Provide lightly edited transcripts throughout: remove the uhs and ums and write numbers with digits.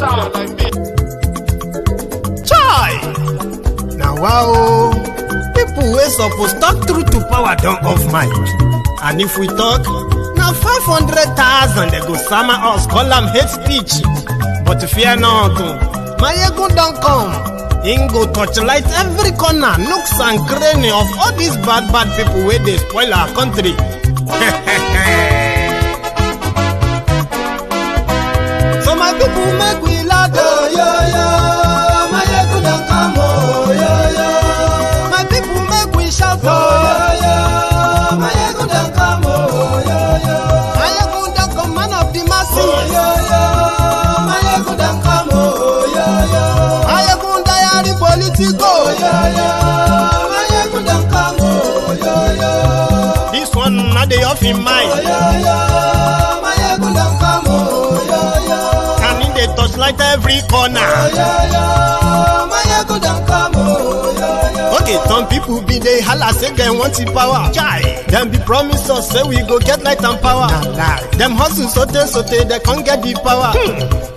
sound like me. Chai! Now wow, people wey suppose talk truth to power don off mic. And if we talk, now 500,000 they go sama us, call them hate speech. But fear not, my ego don't come. Him go torchlight every corner, nooks and cranny of all these bad people where they spoil our country. So my people make we laugh, oh, yo, yo. My ego don't come, oh, yo, yo. My people make we shout, oh, yo, yo. My ego don't come, oh, yo, yo. My ego don't come, man of the masses, oh, yo, yo. My ego don't come, oh, yo, yo. My ego diary politico, oh, yo, yo. My ego don't come, oh, yo, yo. This one not the off in mind, oh, yo, yo. My ego don't come, oh, yo, yo. And in the touchlight every corner, oh, yo, yo. My ego don't come, oh, yo, yo. Okay, some people be they holla say they want the power. Chai. Them be promise us say we go get light and power. Nah. Them hustle sote they can't get the power.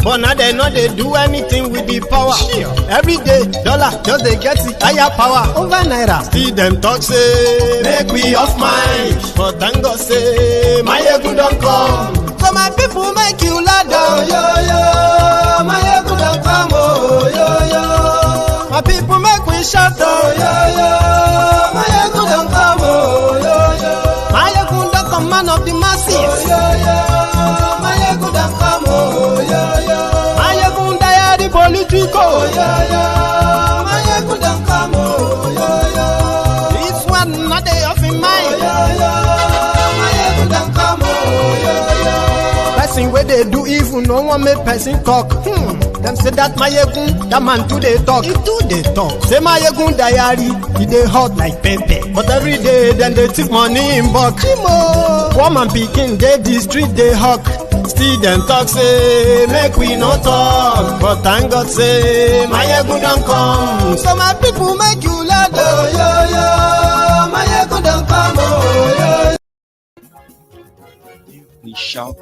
But now they know they do anything with the power. Sure. Every day, dollar just they get the higher power over naira. Still them talk say make we off mind. But thank God say my ego don't come. So my people make you laugh, oh, yo, yo. My ego don't come, oh, yo, yo. My people make we shout, oh, yo, yo. My ego don't come, oh, yo, yo. My ego don't come, man of the masses, oh, yo, yo. My ego don't come, oh, yo, yo. My ego diary politico, oh, yo, yo. My ego don't come, oh, yo, yo. This one not they off in mind, oh, yo, yo. My ego don't come, oh, yo, yo. Person where they do evil, no one make person talk. Them say that my egun, that man too they talk. He too they talk. Say my egun diary, he they hot like pepper. But every day then they take money in bulk. Woman picking, they the street they hawk. Still them talk say make we no talk. But thank God say my egun don't come. So my people make you laugh, oh, yo, yo. My egun don't come, oh, yo, yo. We shout.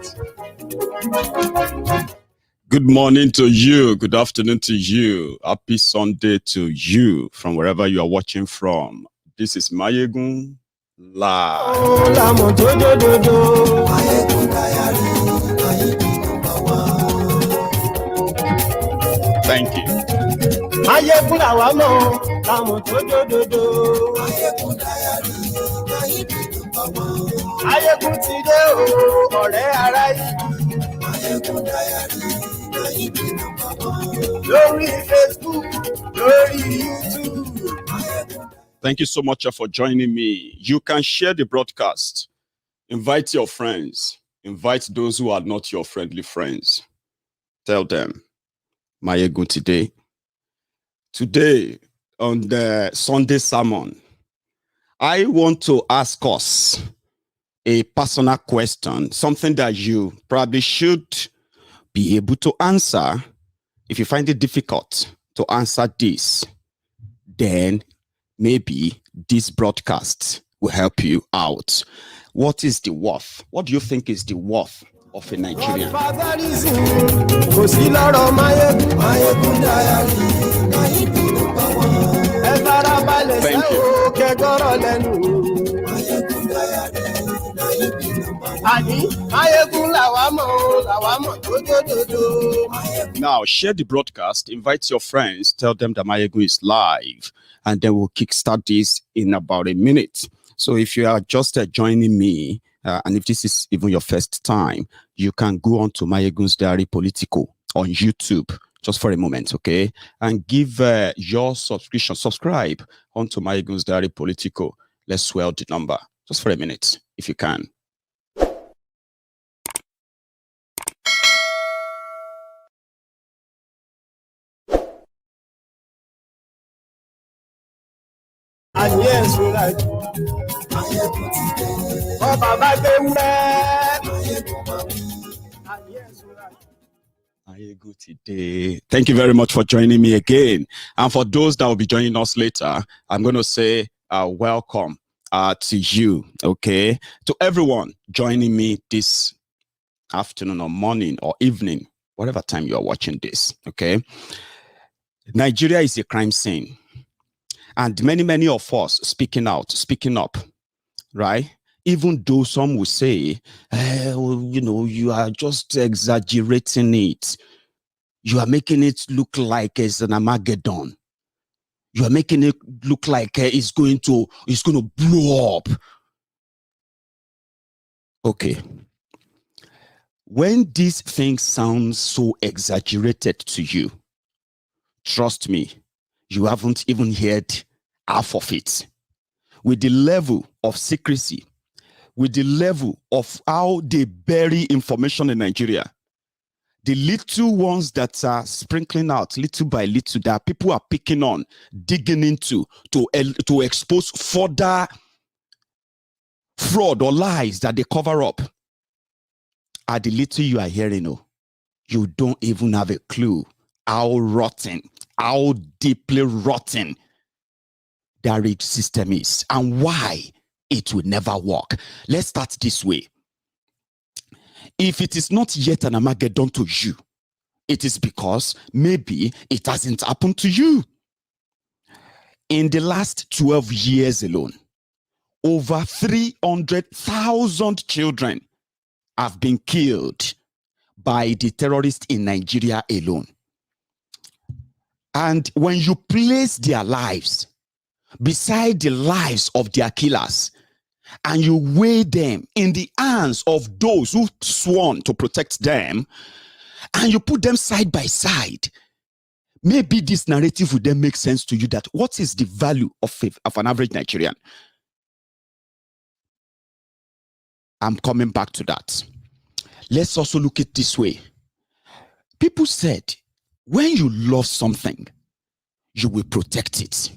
Good morning to you. Good afternoon to you. Happy Sunday to you from wherever you are watching from. This is Mayegun Live. Thank you. Thank you so much for joining me. You can share the broadcast. Invite your friends. Invite those who are not your friendly friends. Tell them, Mayegun today. Today, on the Sunday sermon, I want to ask us a personal question, something that you probably should be able to answer. If you find it difficult to answer this, then maybe this broadcast will help you out. What is the worth? What do you think is the worth of a Nigerian? Thank you. Now, share the broadcast, invite your friends, tell them that Mayegun is live, and then we'll kickstart this in about a minute. So if you are just joining me, and if this is even your first time, you can go on to Mayegun's Diary Politico on YouTube, just for a moment, okay? And give your subscription, subscribe onto Mayegun's Diary Politico. Let's swell the number, just for a minute, if you can. And yes, we like today. Thank you very much for joining me again. And for those that will be joining us later, I'm going to say welcome to you, okay? To everyone joining me this afternoon or morning or evening, whatever time you are watching this, okay? Nigeria is a crime scene. And many of us speaking up, right? Even though some will say, well, you are just exaggerating it. You are making it look like it's an Armageddon. You are making it look like it's going to blow up. Okay. When these things sound so exaggerated to you, trust me, you haven't even heard half of it. With the level of secrecy, with the level of how they bury information in Nigeria, the little ones that are sprinkling out little by little that people are picking on, digging into to expose further fraud or lies that they cover up, are the little you are hearing. Oh, you don't even have a clue how rotten, how deeply rotten that rich system is and why it will never work. Let's start this way. If it is not yet an Armageddon to you, it is because maybe it hasn't happened to you. In the last 12 years alone, over 300,000 children have been killed by the terrorists in Nigeria alone. And when you place their lives beside the lives of their killers, and you weigh them in the hands of those who sworn to protect them, and you put them side by side, maybe this narrative would then make sense to you that what is the value of an average Nigerian? I'm coming back to that. Let's also look at it this way. People said, when you love something, you will protect it.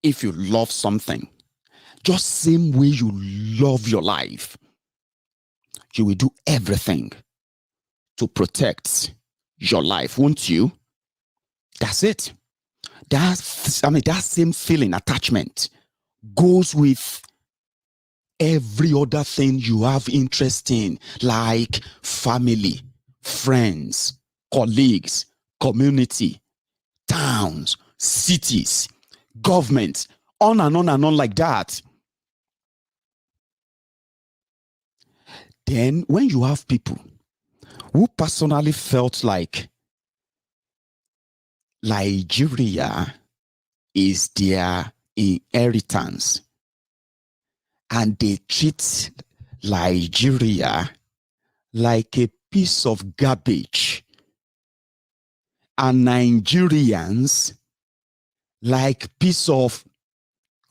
If you love something, just same way you love your life, you will do everything to protect your life, won't you? That's it. That same feeling, attachment, goes with every other thing you have interest in, like family, friends, colleagues, community, towns, cities, government, on and on and on like that. Then when you have people who personally felt like Nigeria is their inheritance, and they treat Nigeria like a piece of garbage, and Nigerians like piece of,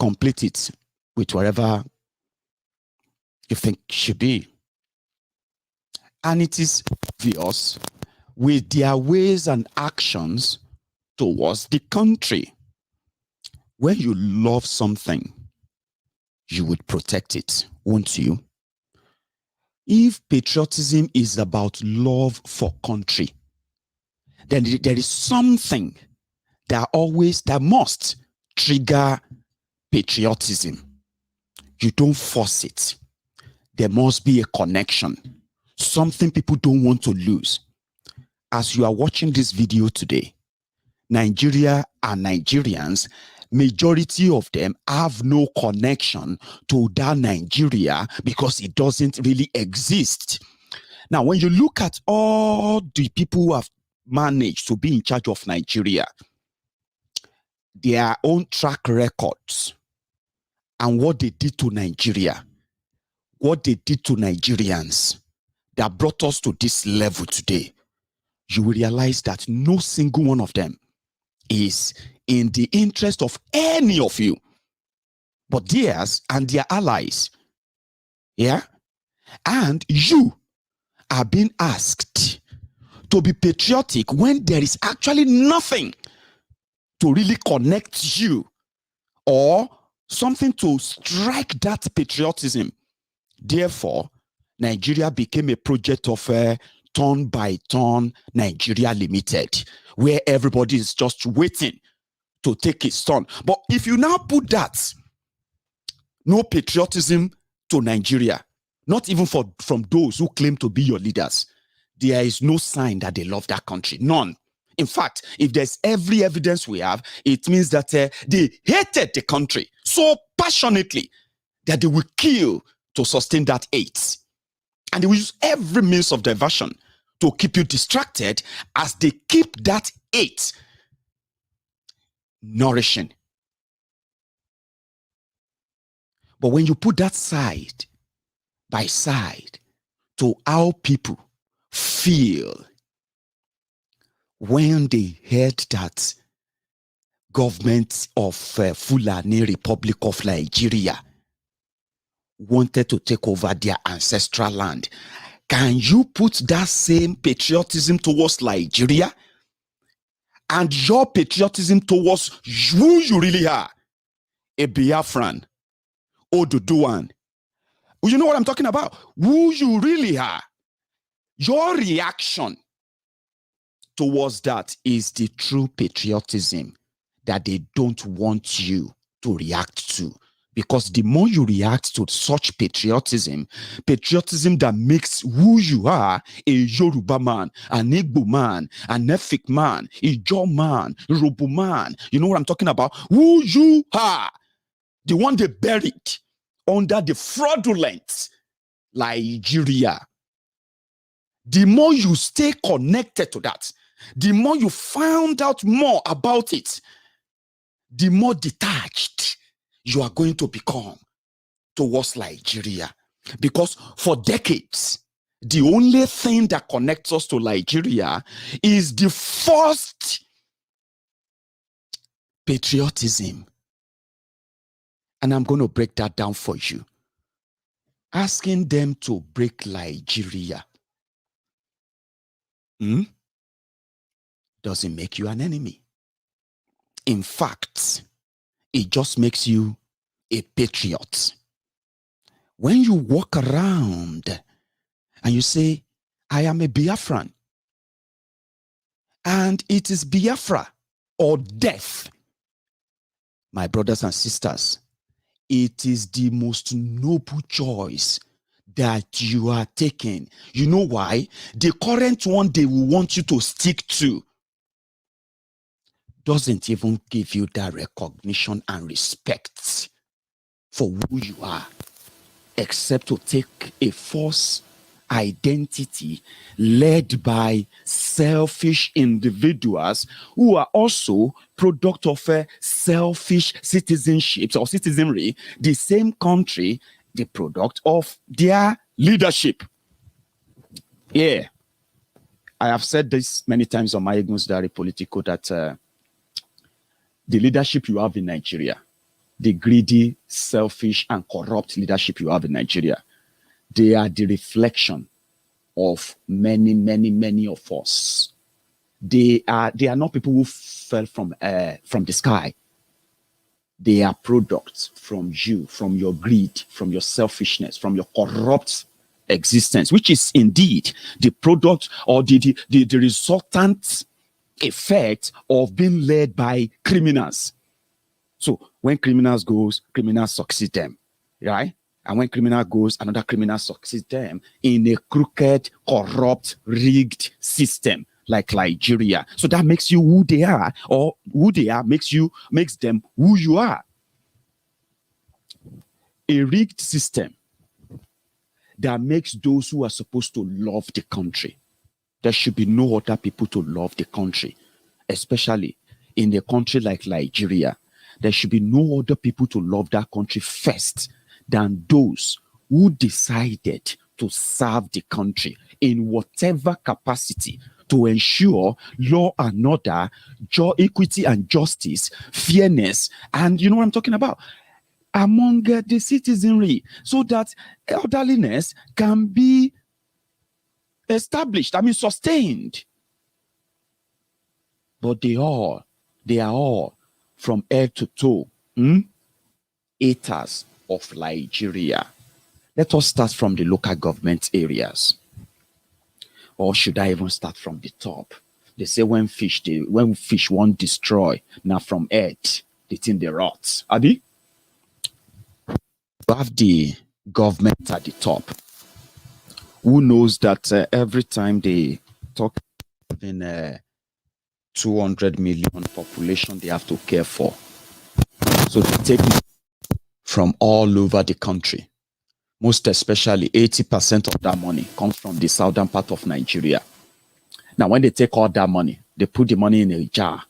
complete it with whatever you think should be. And it is obvious with their ways and actions towards the country. When you love something, you would protect it, won't you? If patriotism is about love for country, then there is something that must trigger patriotism. You don't force it. There must be a connection, something people don't want to lose. As you are watching this video today, Nigeria and Nigerians, majority of them have no connection to that Nigeria because it doesn't really exist. Now, when you look at all the people who have managed to be in charge of Nigeria, their own track records and what they did to Nigeria, what they did to Nigerians that brought us to this level today, you will realize that no single one of them is in the interest of any of you, but theirs and their allies. Yeah? And you are being asked to be patriotic when there is actually nothing to really connect you or something to strike that patriotism. Therefore, Nigeria became a project of turn by turn Nigeria Limited, where everybody is just waiting to take its turn. But if you now put that, no patriotism to Nigeria, not even from those who claim to be your leaders, there is no sign that they love that country. None. In fact, if there's every evidence we have, it means that they hated the country so passionately that they will kill to sustain that hate. And they will use every means of diversion to keep you distracted as they keep that hate nourishing. But when you put that side by side to how people feel when they heard that government of Fulani Republic of Nigeria wanted to take over their ancestral land, can you put that same patriotism towards Nigeria and your patriotism towards who you really are? A Biafran, Oduduwan. You know what I'm talking about? Who you really are. Your reaction towards that is the true patriotism that they don't want you to react to. Because the more you react to such patriotism that makes who you are a Yoruba man, an Igbo man, an Efik man, a Ijaw man, Yoruba man, you know what I'm talking about? Who you are, the one they buried under the fraudulent Nigeria. The more you stay connected to that, the more you found out more about it, the more detached you are going to become towards Nigeria. Because for decades, the only thing that connects us to Nigeria is the first patriotism. And I'm going to break that down for you. Asking them to break Nigeria doesn't make you an enemy. In fact, it just makes you a patriot. When you walk around and you say, I am a Biafran, and it is Biafra or death, my brothers and sisters, it is the most noble choice that you are taking. You know why? The current one they will want you to stick to doesn't even give you that recognition and respect for who you are, except to take a false identity led by selfish individuals who are also product of selfish citizenships or citizenry, the same country, the product of their leadership. Yeah, I have said this many times on my Egun's Diary Politico that the leadership you have in Nigeria, the greedy, selfish, and corrupt leadership you have in Nigeria, they are the reflection of many, many, many of us. They are not people who fell from the sky. They are products from you, from your greed, from your selfishness, from your corrupt existence, which is indeed the product or the resultant effect of being led by criminals. So when criminals goes, criminals succeed them, right? And when criminal goes, another criminal succeeds them in a crooked, corrupt, rigged system like Nigeria. So that makes you who they are, or who they are makes them who you are. A rigged system that makes those who are supposed to love the country. There should be no other people to love the country, especially in a country like Nigeria. There should be no other people to love that country first than those who decided to serve the country in whatever capacity to ensure law and order, equity and justice, fairness, and you know what I'm talking about, among the citizenry, so that orderliness can be established, sustained. But they are all from head to toe haters of Nigeria. Let us start from the local government areas. Or should I even start from the top? They say when fish won't destroy, now from earth, the thing they rot. Abi? You have the government at the top, who knows that every time they talk in 200 million population they have to care for. So they take from all over the country. Most especially 80% of that money comes from the southern part of Nigeria. Now, when they take all that money, they put the money in a jar,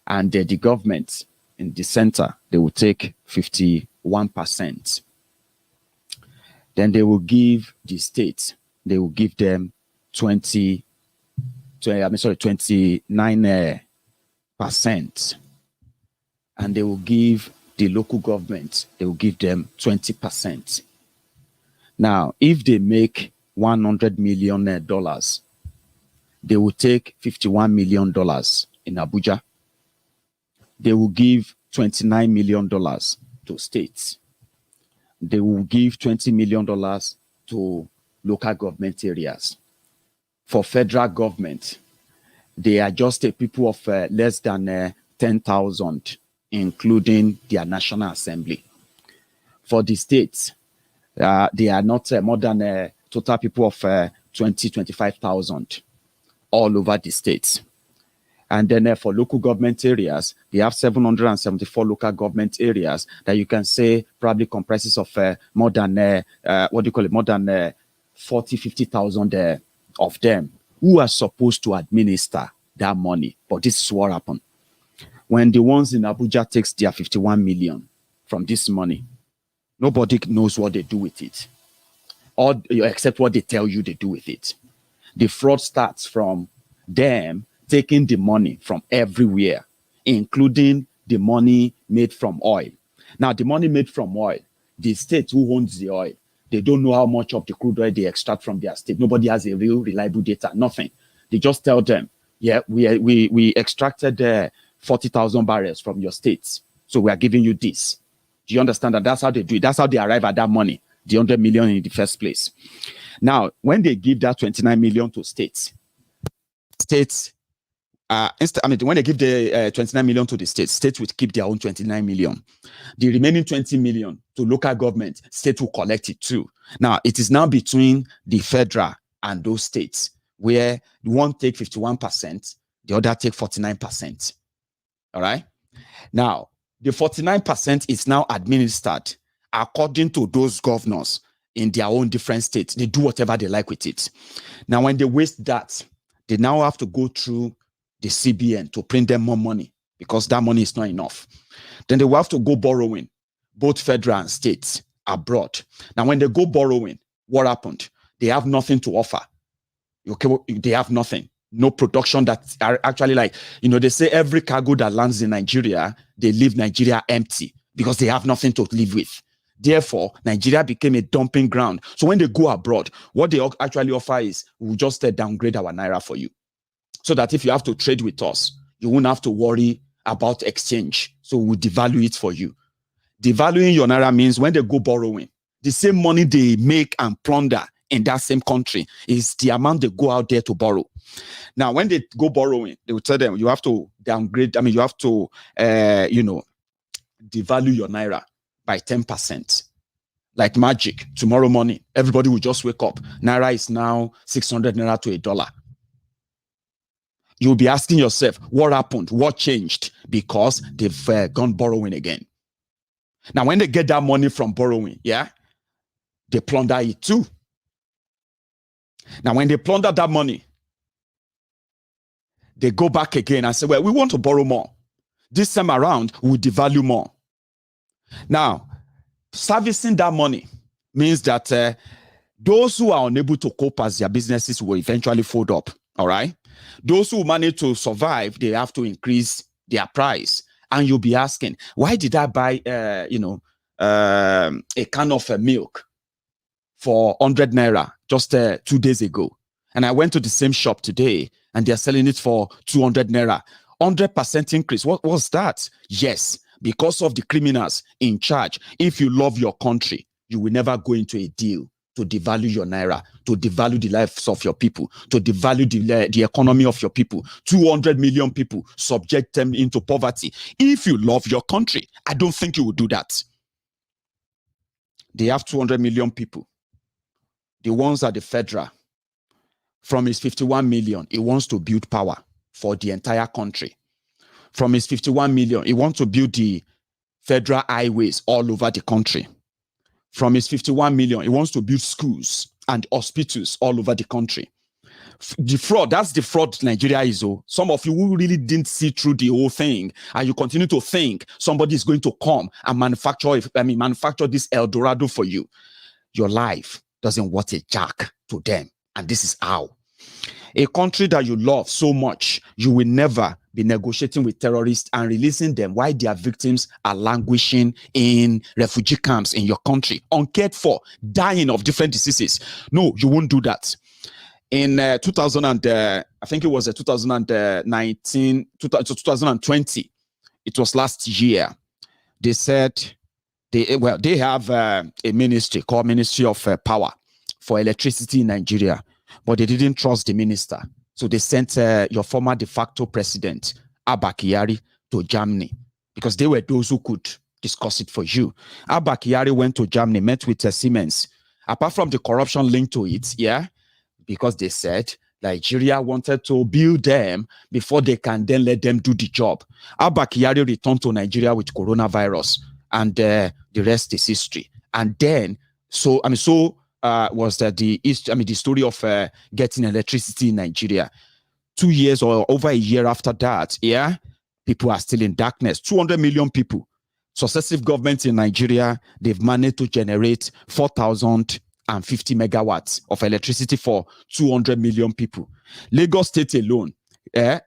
and the government in the center, they will take 51%. Then they will give the states, they will give them 29%. And they will give the local government, they will give them 20%. Now, if they make $100 million, they will take $51 million in Abuja. They will give $29 million to states. They will give $20 million to local government areas. For federal government, they are just a people of less than 10,000, including their National Assembly. For the states, they are not more than total people of 25,000 all over the states. And then for local government areas, they have 774 local government areas that you can say probably comprises of more than, more than 40, 50,000 of them who are supposed to administer that money. But this is what happened. When the ones in Abuja takes their 51 million from this money, nobody knows what they do with it, or except what they tell you they do with it. The fraud starts from them taking the money from everywhere, including the money made from oil. Now, the money made from oil, the state who owns the oil, they don't know how much of the crude oil they extract from their state. Nobody has a real reliable data, nothing. They just tell them, yeah, we extracted 40,000 barrels from your states, so we are giving you this. Do you understand that? That's how they do it. That's how they arrive at that money, the 100 million in the first place. Now, when they give that 29 million to states, when they give the 29 million to the states will keep their own 29 million. The remaining 20 million to local government, state will collect it too. Now, it is now between the federal and those states where one take 51%, the other take 49%. All right? Now, the 49% is now administered according to those governors in their own different states. They do whatever they like with it. Now, when they waste that, they now have to go through the CBN to print them more money because that money is not enough. Then they will have to go borrowing, both federal and states, abroad. Now, when they go borrowing, what happened? They have nothing to offer. Okay, they have nothing. No production that are actually like, they say every cargo that lands in Nigeria, they leave Nigeria empty because they have nothing to live with. Therefore, Nigeria became a dumping ground. So when they go abroad, what they actually offer is, we'll just downgrade our Naira for you. So that if you have to trade with us, you won't have to worry about exchange. So we'll devalue it for you. Devaluing your Naira means when they go borrowing, the same money they make and plunder in that same country is the amount they go out there to borrow. Now, when they go borrowing, they will tell them, you have to downgrade. You have to, devalue your Naira by 10%. Like magic, tomorrow morning, everybody will just wake up. Naira is now 600 Naira to $1. You'll be asking yourself, what happened? What changed? Because they've gone borrowing again. Now, when they get that money from borrowing, they plunder it too. Now, when they plunder that money, they go back again and say, well, we want to borrow more. This time around, we'll devalue more. Now, servicing that money means that those who are unable to cope as their businesses will eventually fold up. All right. Those who manage to survive, they have to increase their price. And you'll be asking, why did I buy, a can of milk for 100 Naira just 2 days ago? And I went to the same shop today and they're selling it for 200 Naira. 100% increase. What was that? Yes, because of the criminals in charge. If you love your country, you will never go into a deal to devalue your Naira, to devalue the lives of your people, to devalue the economy of your people. 200 million people, subject them into poverty. If you love your country, I don't think you would do that. They have 200 million people the ones at the federal, from his 51 million, he wants to build power for the entire country. From his 51 million, he wants to build the federal highways all over the country. From his 51 million, he wants to build schools and hospitals all over the country. The fraud, that's the fraud Nigeria is. Oh. Some of you who really didn't see through the whole thing, and you continue to think somebody is going to come and manufacture this El Dorado for you. Your life doesn't worth a jack to them. And this is how. A country that you love so much, you will never be negotiating with terrorists and releasing them while their victims are languishing in refugee camps in your country, uncared for, dying of different diseases. No, you won't do that. In 2020, it was last year, they said, they have a ministry called Ministry of Power for Electricity in Nigeria, but they didn't trust the minister. So they sent your former de facto president, Abba Kyari, to Germany because they were those who could discuss it for you. Abba Kyari went to Germany, met with Siemens. Apart from the corruption linked to it, yeah, because they said Nigeria wanted to build them before they can then let them do the job. Abba Kyari returned to Nigeria with coronavirus, and the rest is history. And then, was that the story of getting electricity in Nigeria. 2 years or over a year after that, yeah, people are still in darkness. 200 million people. Successive governments in Nigeria, they've managed to generate 4,050 megawatts of electricity for 200 million people. Lagos State alone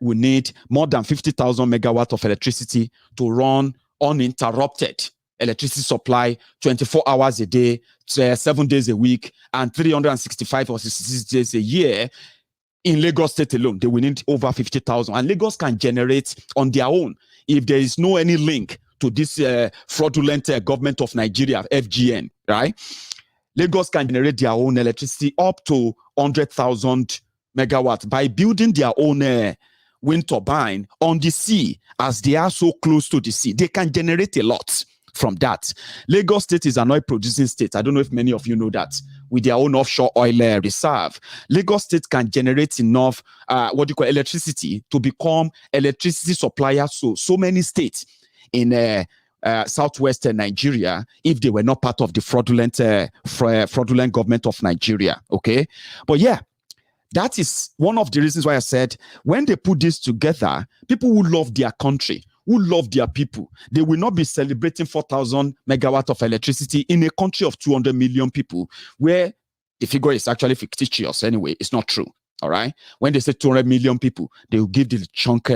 will need more than 50,000 megawatts of electricity to run uninterrupted electricity supply 24 hours a day, 7 days a week, and 365 or 66 days a year. In Lagos State alone, they will need over 50,000. And Lagos can generate on their own if there is no any link to this fraudulent government of Nigeria, FGN, right? Lagos can generate their own electricity up to 100,000 megawatts by building their own wind turbine on the sea. As they are so close to the sea, they can generate a lot from that. Lagos State is an oil producing state. I don't know if many of you know that. With their own offshore oil reserve, Lagos State can generate enough electricity to become electricity supplier so many states in southwestern Nigeria if they were not part of the fraudulent government of Nigeria. Okay, but yeah, that is one of the reasons why I said when they put this together, people who love their country, who love their people, they will not be celebrating 4,000 megawatts of electricity in a country of 200 million people, where the figure is actually fictitious anyway. It's not true. All right. When they say 200 million people, they will give the chunk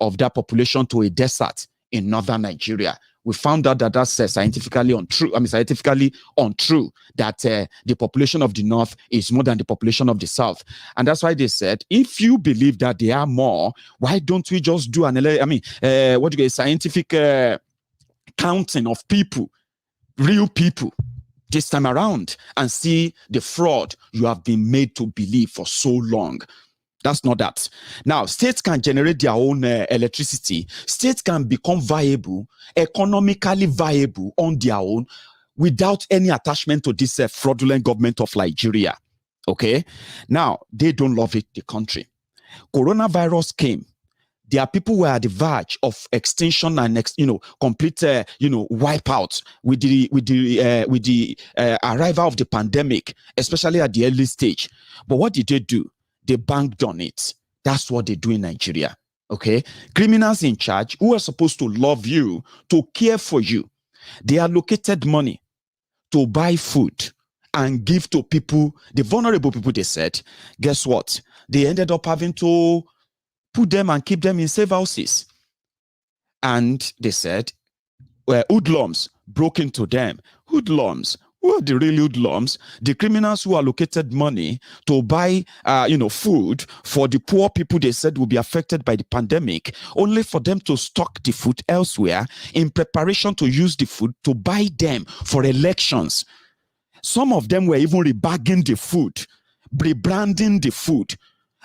of that population to a desert in northern Nigeria. We found out that that's scientifically untrue. Scientifically untrue that the population of the north is more than the population of the south. And that's why they said, if you believe that they are more, why don't we just do scientific counting of people, real people, this time around, and see the fraud you have been made to believe for so long. That's not that. Now, states can generate their own electricity. States can become viable, economically viable on their own without any attachment to this fraudulent government of Nigeria. Okay? Now, they don't love it, the country. Coronavirus came. Their people were at the verge of extinction and complete wipeout with the arrival of the pandemic, especially at the early stage. But what did they do? They banked on it. That's what they do in Nigeria. Okay? Criminals in charge who are supposed to love you, to care for you, they allocated money to buy food and give to people, the vulnerable people, they said. Guess what? They ended up having to put them and keep them in safe houses. And they said, hoodlums broke into them. Hoodlums. Who are the real hoodlums? The criminals who allocated money to buy, food for the poor people they said will be affected by the pandemic, only for them to stock the food elsewhere in preparation to use the food to buy them for elections. Some of them were even rebagging the food, rebranding the food,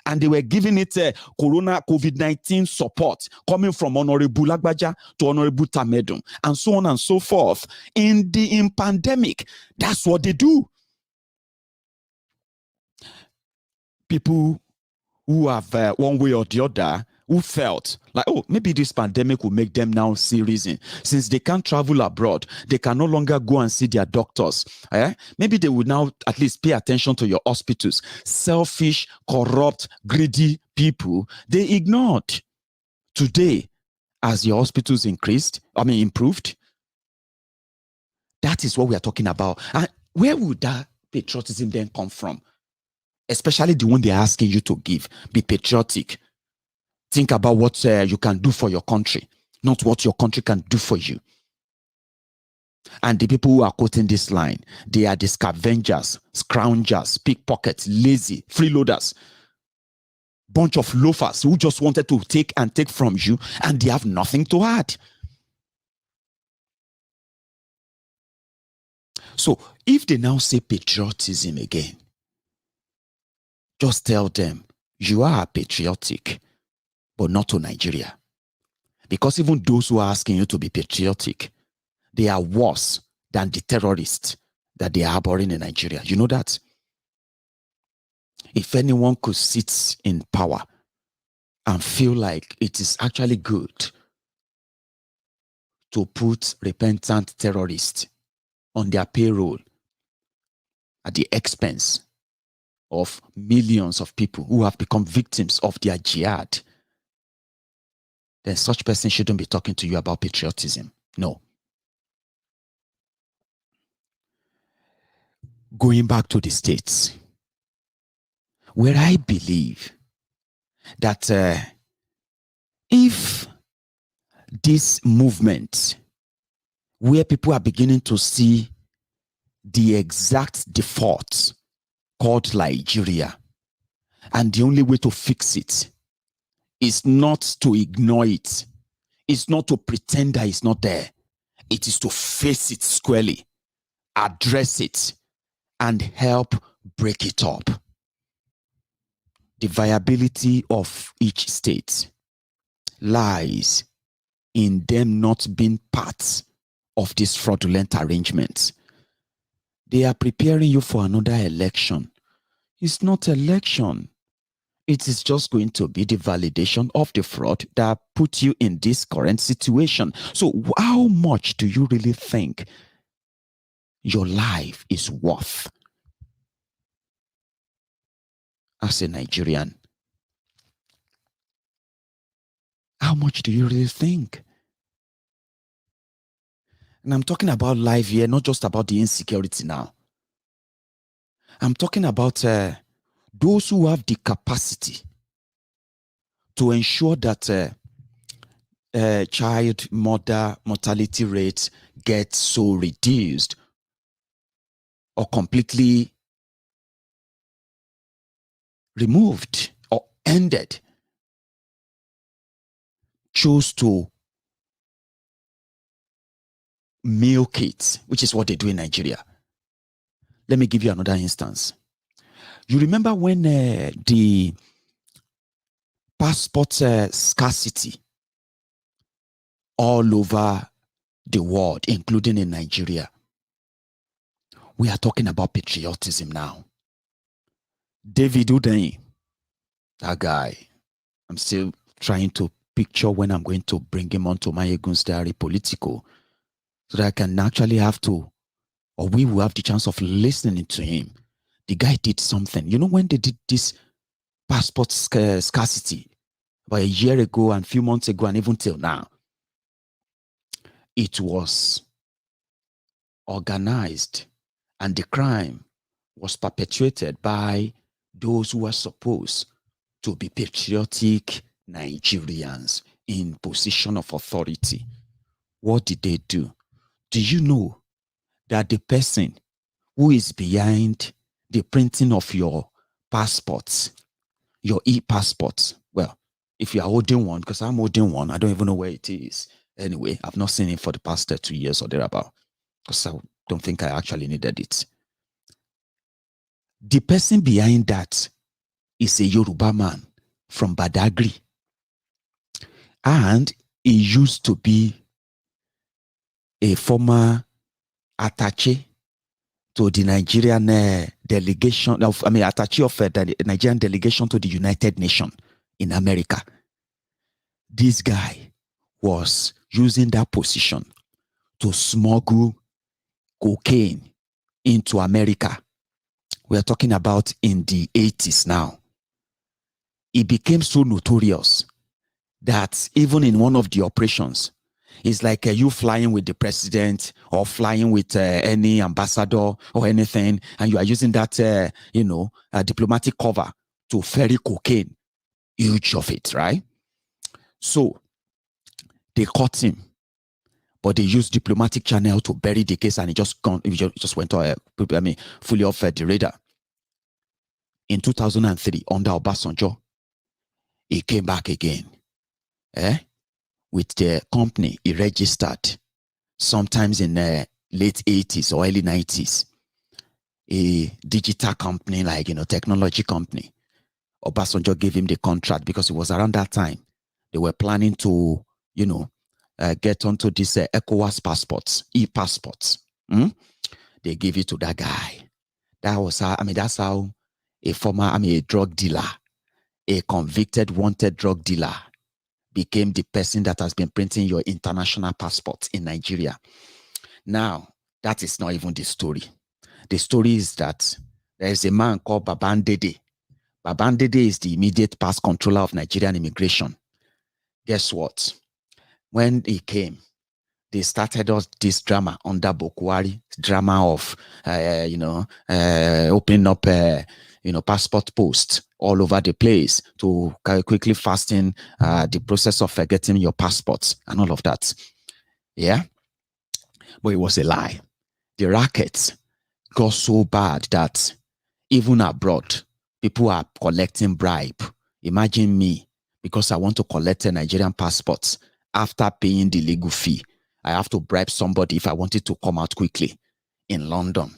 and they were giving it COVID-19 support coming from Honorable Lagbaja to Honorable Tamedun, and so on and so forth. In pandemic, that's what they do. people who have one way or the other, who felt like, oh, maybe this pandemic will make them now see reason. Since they can't travel abroad, they can no longer go and see their doctors. Maybe they would now at least pay attention to your hospitals. Selfish, corrupt, greedy people, they ignored. Today, as your hospitals improved, that is what we are talking about. And where would that patriotism then come from? Especially the one they're asking you to give. Be patriotic. Think about what you can do for your country, not what your country can do for you. And the people who are quoting this line, they are the scavengers, scroungers, pickpockets, lazy, freeloaders, bunch of loafers who just wanted to take from you, and they have nothing to add. So if they now say patriotism again, just tell them you are patriotic, but not to Nigeria. Because even those who are asking you to be patriotic, they are worse than the terrorists that they are harboring in Nigeria. You know that? If anyone could sit in power and feel like it is actually good to put repentant terrorists on their payroll at the expense of millions of people who have become victims of their jihad, then such person shouldn't be talking to you about patriotism. No. Going back to the States, where I believe that if this movement, where people are beginning to see the exact default called Nigeria, and the only way to fix it is not to ignore it, it's not to pretend that it's not there, it is to face it squarely, address it, and help break it up. The viability of each state lies in them not being part of this fraudulent arrangement. They are preparing you for another election. It's not election. It is just going to be the validation of the fraud that put you in this current situation. So how much do you really think your life is worth as a Nigerian? How much do you really think? And I'm talking about life here, not just about the insecurity now. I'm talking about those who have the capacity to ensure that child mother mortality rates get so reduced or completely removed or ended, choose to milk it, which is what they do in Nigeria. Let me give you another instance. You remember when the passport scarcity all over the world, including in Nigeria? We are talking about patriotism now. David Udain, that guy, I'm still trying to picture when I'm going to bring him onto my Egun's Diary Politico, so that I can actually have to, or we will have the chance of listening to him. The guy did something. You know, when they did this passport scarcity about a year ago and a few months ago and even till now, it was organized and the crime was perpetuated by those who were supposed to be patriotic Nigerians in position of authority. What did they do? Do you know that the person who is behind the printing of your passports, your e-passports, well, if you are holding one, because I'm holding one, I don't even know where it is. Anyway, I've not seen it for the past 2 years or thereabout, because I don't think I actually needed it. The person behind that is a Yoruba man from Badagry. And he used to be a former attaché to the Nigerian delegation of, attaché of the Nigerian delegation to the United Nations in America. This guy was using that position to smuggle cocaine into America. We are talking about in the 80s now. It became so notorious that even in one of the operations, it's like you flying with the president or flying with any ambassador or anything, and you are using that, diplomatic cover to ferry cocaine, huge of it, right? So they caught him, but they used diplomatic channel to bury the case, and it just went fully off the radar. In 2003, under Obasanjo, he came back again, with the company he registered sometimes in the late 80s or early 90s, a digital company, like, technology company. Obasanjo gave him the contract because it was around that time they were planning to, get onto this ECOWAS passports, e-passports. They gave it to that guy. That was how, that's how a former, a drug dealer, a convicted, wanted drug dealer, became the person that has been printing your international passports in Nigeria. Now, that is not even the story. The story is that there is a man called Babandede. Babandede is the immediate past controller of Nigerian immigration. Guess what? When he came, they started us this drama under Bokwari, drama of, opening up, passport posts all over the place to quickly fasten the process of getting your passports and all of that. Yeah? But it was a lie. The rackets got so bad that even abroad, people are collecting bribe. Imagine me, because I want to collect a Nigerian passport after paying the legal fee. I have to bribe somebody if I wanted to come out quickly. In London,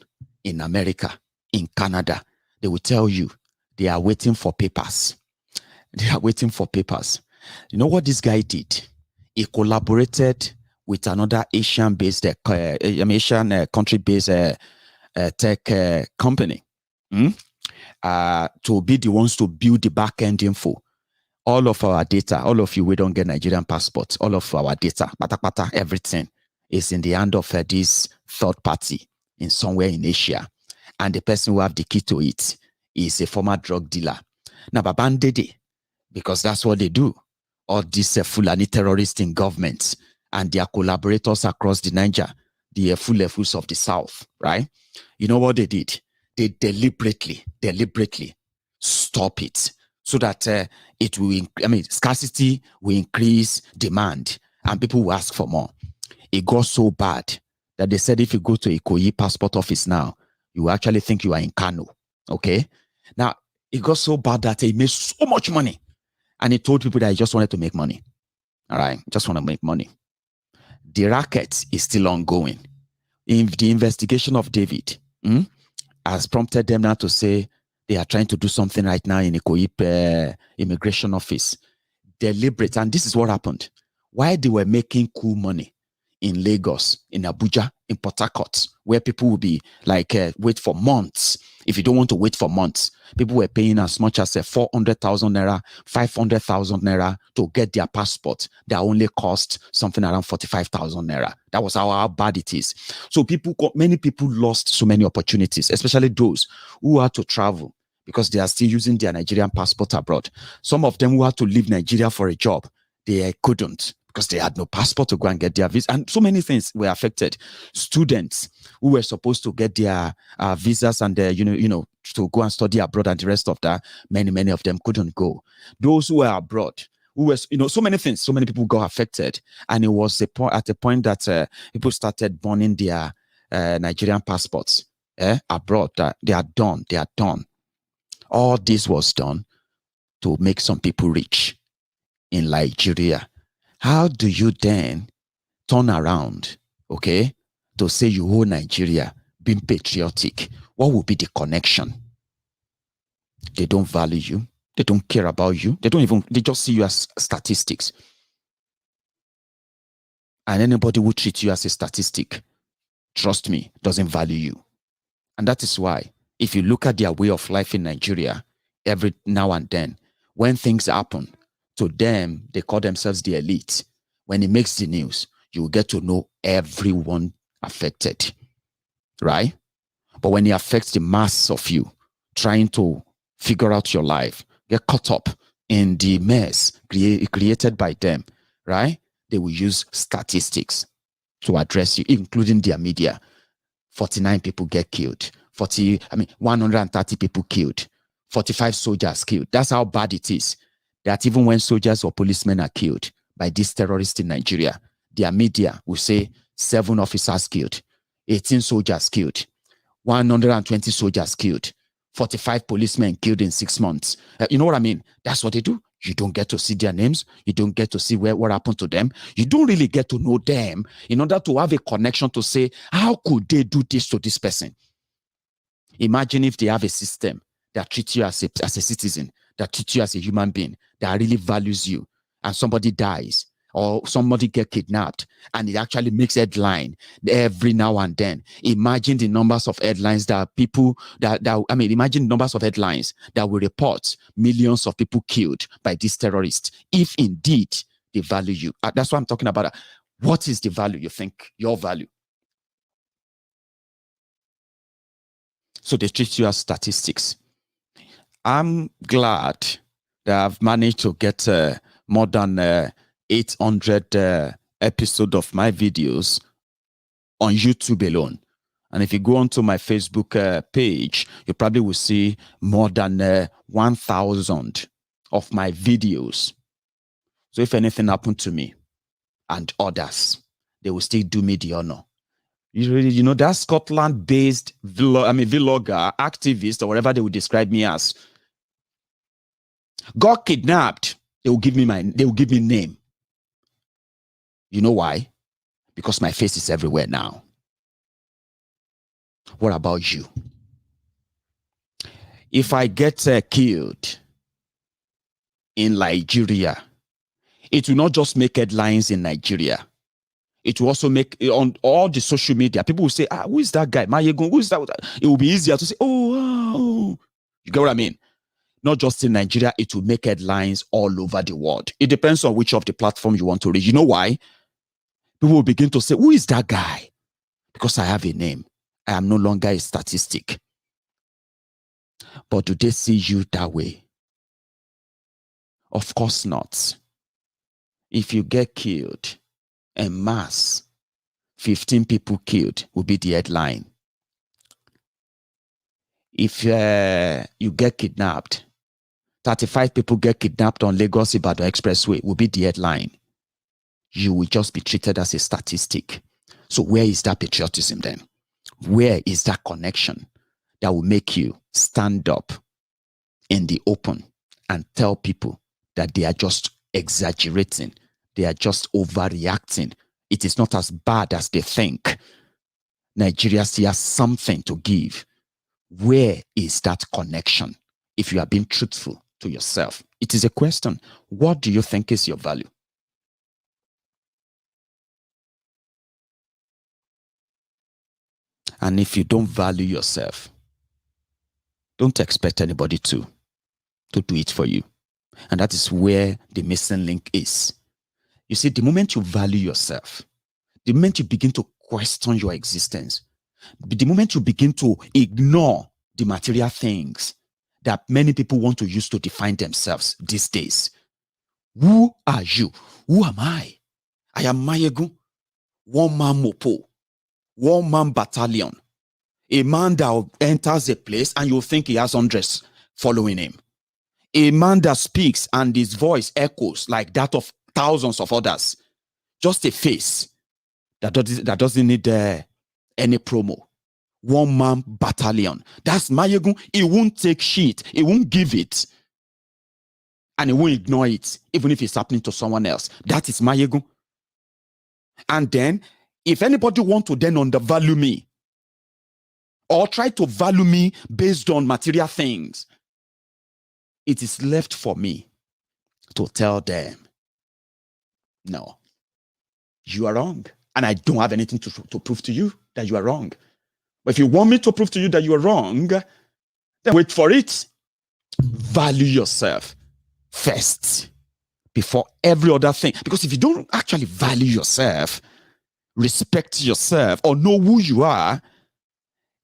in America, in Canada, they will tell you they are waiting for papers. They are waiting for papers. You know what this guy did? He collaborated with another Asian-based, Asian country-based tech company to be the ones to build the back-end info. All of our data, all of you, we don't get Nigerian passports, all of our data, everything is in the hand of this third party in somewhere in Asia. And the person who have the key to it is a former drug dealer. Now, Babandede, because that's what they do, all these Fulani terrorists in government and their collaborators across the Niger, the Fulefus of the South, right? You know what they did? They deliberately stop it so that it will, scarcity will increase demand and people will ask for more. It got so bad that they said if you go to Ikoyi passport office now, you actually think you are in Kano, okay? Now, it got so bad that he made so much money. And he told people that he just wanted to make money. All right, just want to make money. The racket is still ongoing. In the investigation of David has prompted them now to say they are trying to do something right now in Ikoyi immigration office. Deliberate. And this is what happened. While they were making cool money in Lagos, in Abuja, in Port Harcourt, where people will be like, wait for months. If you don't want to wait for months, people were paying as much as 400,000 naira, 500,000 naira to get their passport. That only cost something around 45,000 naira. That was how bad it is. So many people lost so many opportunities, especially those who had to travel because they are still using their Nigerian passport abroad. Some of them who had to leave Nigeria for a job, they couldn't because they had no passport to go and get their visa. And so many things were affected. Students who were supposed to get their visas and to go and study abroad and the rest of that, many of them couldn't go. Those who were abroad, who were, so many things, so many people got affected. And it was at a point that people started burning their Nigerian passports abroad. They are done. All this was done to make some people rich in Nigeria. How do you then turn around, okay, to say you owe Nigeria, being patriotic? What will be the connection? They don't value you. They don't care about you. They just see you as statistics. And anybody who treats you as a statistic, trust me, doesn't value you. And that is why If you look at their way of life in Nigeria, every now and then, when things happen, to them, they call themselves the elite. When it makes the news, you will get to know everyone affected, right? But when it affects the mass of you trying to figure out your life, get caught up in the mess created by them, right? They will use statistics to address you, including their media. 49 people get killed. 130 people killed. 45 soldiers killed. That's how bad it is. That even when soldiers or policemen are killed by these terrorists in Nigeria, their media will say 7 officers killed, 18 soldiers killed, 120 soldiers killed, 45 policemen killed in 6 months. You know what I mean? That's what they do. You don't get to see their names. You don't get to see what happened to them. You don't really get to know them in order to have a connection to say, how could they do this to this person? Imagine if they have a system that treats you as a citizen, that treats you as a human being, that really values you, and somebody dies or somebody get kidnapped and it actually makes headline every now and then. Imagine the numbers of headlines that people imagine numbers of headlines that will report millions of people killed by these terrorists if indeed they value you. That's what I'm talking about. What is the value you think, your value? So they treat you as statistics. I'm glad that I've managed to get more than 800 episodes of my videos on YouTube alone. And if you go onto my Facebook page, you probably will see more than 1,000 of my videos. So if anything happened to me and others, they will still do me the honor. You know, that Scotland-based vlogger, activist, or whatever they would describe me as, got kidnapped. They will give me name. You know why? Because my face is everywhere now. What about you? If I get killed in Nigeria, it will not just make headlines in Nigeria. It will also make on all the social media. People will say, who is that guy? Mayegun, who is that? It will be easier to say, oh. You get what I mean? Not just in Nigeria, it will make headlines all over the world. It depends on which of the platform you want to reach. You know why? People will begin to say, who is that guy? Because I have a name. I am no longer a statistic. But do they see you that way? Of course not. If you get killed en masse, 15 people killed will be the headline. If you get kidnapped, 35 people get kidnapped on Lagos-Ibadan Expressway will be the headline. You will just be treated as a statistic. So where is that patriotism then? Where is that connection that will make you stand up in the open and tell people that they are just exaggerating, they are just overreacting? It is not as bad as they think. Nigeria still has something to give. Where is that connection? If you are being truthful to yourself, it is a question. What do you think is your value? And if you don't value yourself, don't expect anybody to do it for you. And that is where the missing link is. You see, the moment you value yourself, the moment you begin to question your existence, the moment you begin to ignore the material things that many people want to use to define themselves these days. Who are you? Who am I? I am Mayegun, one man mopo, one man battalion, a man that enters a place and you think he has hundreds following him. A man that speaks and his voice echoes like that of thousands of others. Just a face that doesn't need any promo. One man battalion. That's Mayegun. He won't take shit. He won't give it. And he won't ignore it, even if it's happening to someone else. That is Mayegun. And then, if anybody wants to then undervalue me, or try to value me based on material things, it is left for me to tell them, no, you are wrong. And I don't have anything to prove to you that you are wrong. But if you want me to prove to you that you are wrong, Then wait for it. Value yourself first before every other thing. Because if you don't actually value yourself, respect yourself, or know who you are,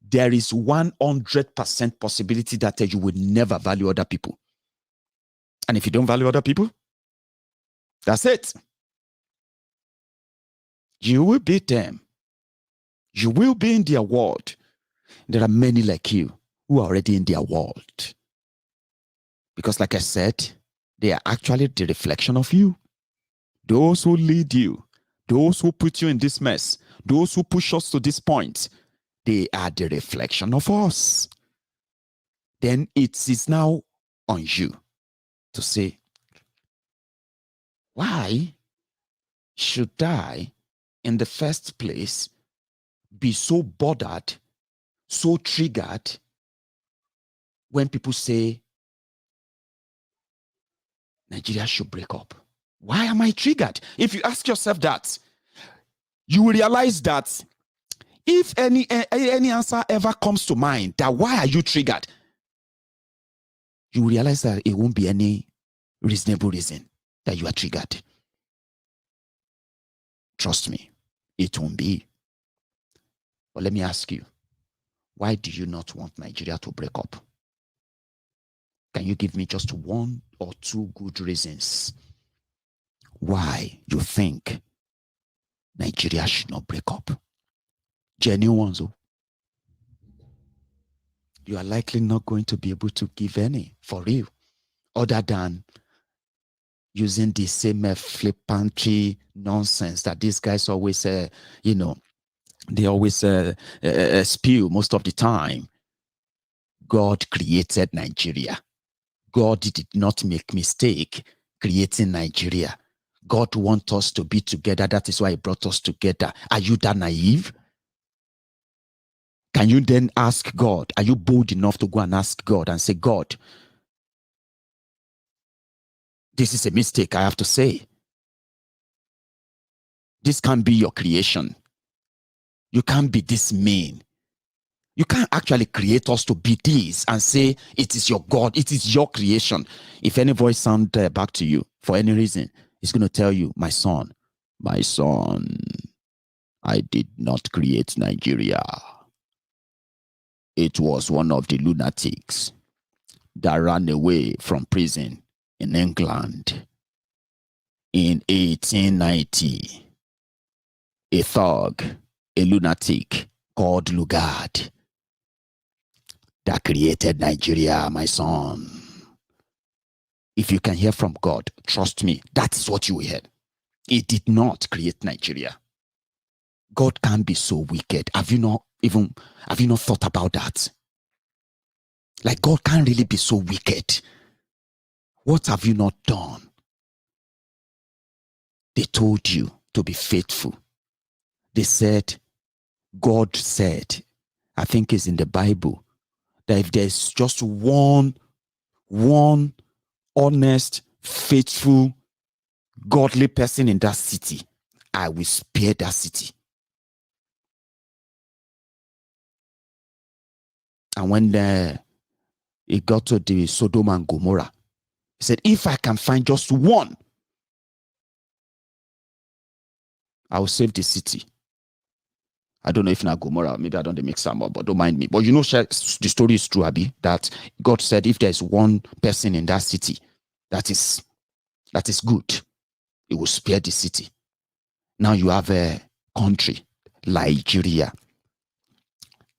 there is 100% possibility that you will never value other people. And if you don't value other people, that's it. You will beat them. You will be in their world. There are many like you who are already in their world. Because like I said, they are actually the reflection of you. Those who lead you, those who put you in this mess, those who push us to this point, they are the reflection of us. Then it is now on you to say, why should I, in the first place, be so bothered, so triggered when people say Nigeria should break up? Why am I triggered? If you ask yourself that, you will realize that if any answer ever comes to mind, that why are you triggered, you will realize that it won't be any reasonable reason that you are triggered. Trust me, it won't be. But let me ask you, why do you not want Nigeria to break up? Can you give me just one or two good reasons why you think Nigeria should not break up? Genuine ones. You are likely not going to be able to give any for real, other than using the same flippantry nonsense that these guys always, they always spew most of the time. God created Nigeria. God did not make mistake creating Nigeria. God wants us to be together. That is why he brought us together. Are you that naive? Can you then ask God? Are you bold enough to go and ask God and say, God, this is a mistake, I have to say. This can't be your creation. You can't be this mean. You can't actually create us to be this and say it is your God, it is your creation. If any voice sounds back to you for any reason, it's going to tell you, my son, I did not create Nigeria. It was one of the lunatics that ran away from prison in England in 1890. A thug, a lunatic called Lugard, that created Nigeria, my son. If you can hear from God, trust me, that is what you will hear. He did not create Nigeria. God can't be so wicked. Have you not thought about that? Like, God can't really be so wicked. What have you not done? They told you to be faithful. They said, God said, I think it's in the Bible, that if there's just one honest, faithful, godly person in that city, I will spare that city. And when it got to the Sodom and Gomorrah, he said, if I can find just one, I will save the city. I don't know if not Gomorrah, maybe I don't mix them up, but don't mind me. But you know, the story is true, Abi, that God said if there's one person in that city that is good, it will spare the city. Now you have a country, Nigeria,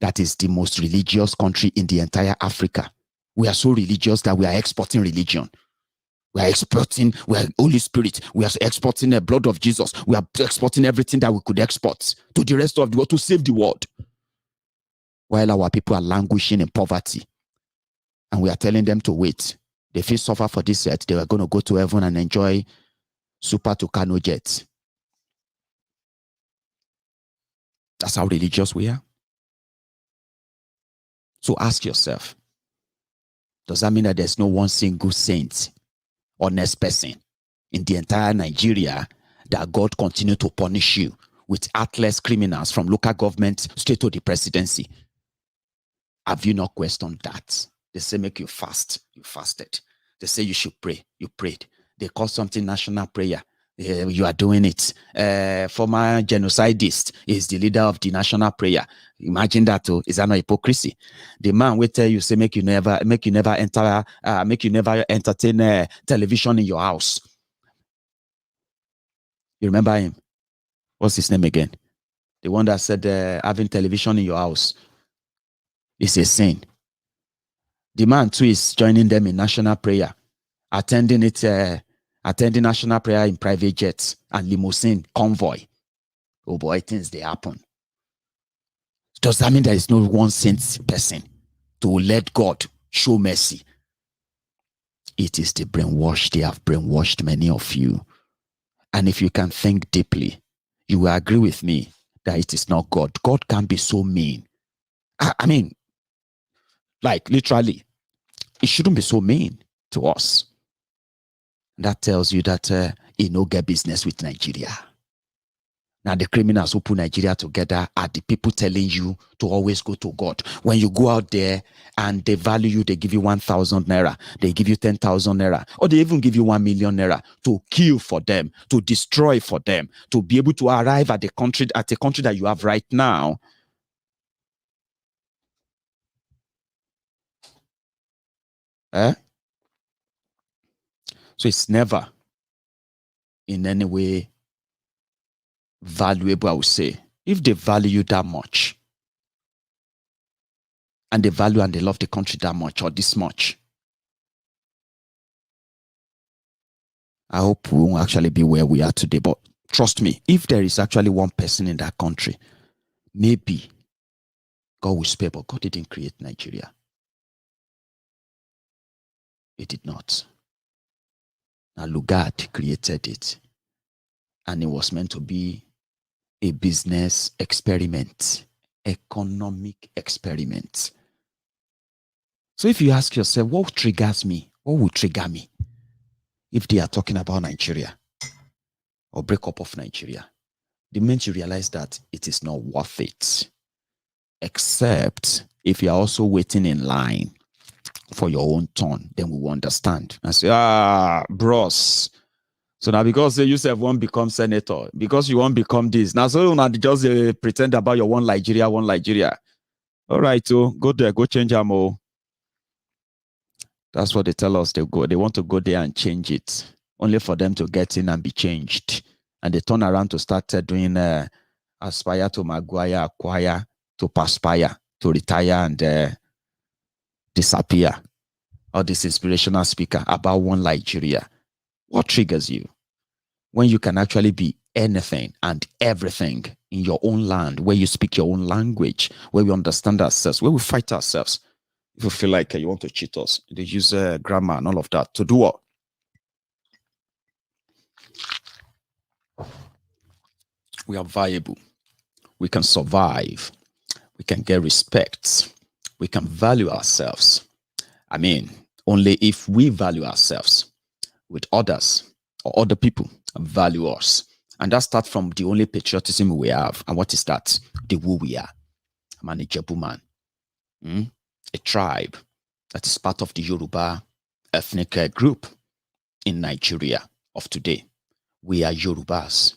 that is the most religious country in the entire Africa. We are so religious that we are exporting religion. We are Holy Spirit. We are exporting the blood of Jesus. We are exporting everything that we could export to the rest of the world to save the world. While our people are languishing in poverty. And we are telling them to wait. They feel suffer for this earth. They are going to go to heaven and enjoy super Tucano jets. That's how religious we are. So ask yourself, does that mean that there's no one single saint, honest person in the entire Nigeria that God continue to punish you with heartless criminals from local government straight to the presidency? Have you not questioned that? They say make you fast. You fasted. They say you should pray. You prayed. They call something national prayer. You are doing it. Former genocidist is the leader of the national prayer. Imagine that too. Is that not hypocrisy? The man will tell you, say, make you never entertain television in your house. You remember him? What's his name again? The one that said having television in your house is a sin. The man too is joining them in national prayer, attending national prayer in private jets and limousine convoy. Oh boy, things they happen. Does that mean there is no one saint person to let God show mercy? It is the brainwash. They have brainwashed many of you. And if you can think deeply, you will agree with me that it is not God. God can be so mean. I mean, like literally, it shouldn't be so mean to us. That tells you that he no get business with Nigeria. Now the criminals who put Nigeria together are the people telling you to always go to God. When you go out there and they value you, they give you 1,000 naira, they give you 10,000 naira, or they even give you 1 million naira to kill for them, to destroy for them, to be able to arrive at the country that you have right now. So it's never in any way valuable, I would say. If they value you that much, and they value and they love the country that much or this much, I hope we won't actually be where we are today. But trust me, if there is actually one person in that country, maybe God will spare, but God didn't create Nigeria. He did not. Now Lugard created it, and it was meant to be a business experiment, economic experiment. So if you ask yourself, what triggers me? What would trigger me if they are talking about Nigeria or breakup of Nigeria? The moment you realize that it is not worth it, except if you are also waiting in line for your own turn, then we will understand and say, bros. So now because you yourself won't become senator, because you won't become this. Now so now just pretend about your one Nigeria. All right, so go there, go change them all. That's what they tell us. They want to go there and change it, only for them to get in and be changed. And they turn around to start doing aspire to Maguire, acquire to perspire, to retire and disappear. Or this inspirational speaker about one Nigeria. What triggers you when you can actually be anything and everything in your own land, where you speak your own language, where we understand ourselves, where we fight ourselves? If you feel like you want to cheat us, they use grammar and all of that to do what? We are viable. We can survive. We can get respect. We can value ourselves. I mean, only if we value ourselves with others or other people value us. And that starts from the only patriotism we have. And what is that? The who we are. I'm an Ijebu man. A tribe that is part of the Yoruba ethnic group in Nigeria of today. We are Yorubas.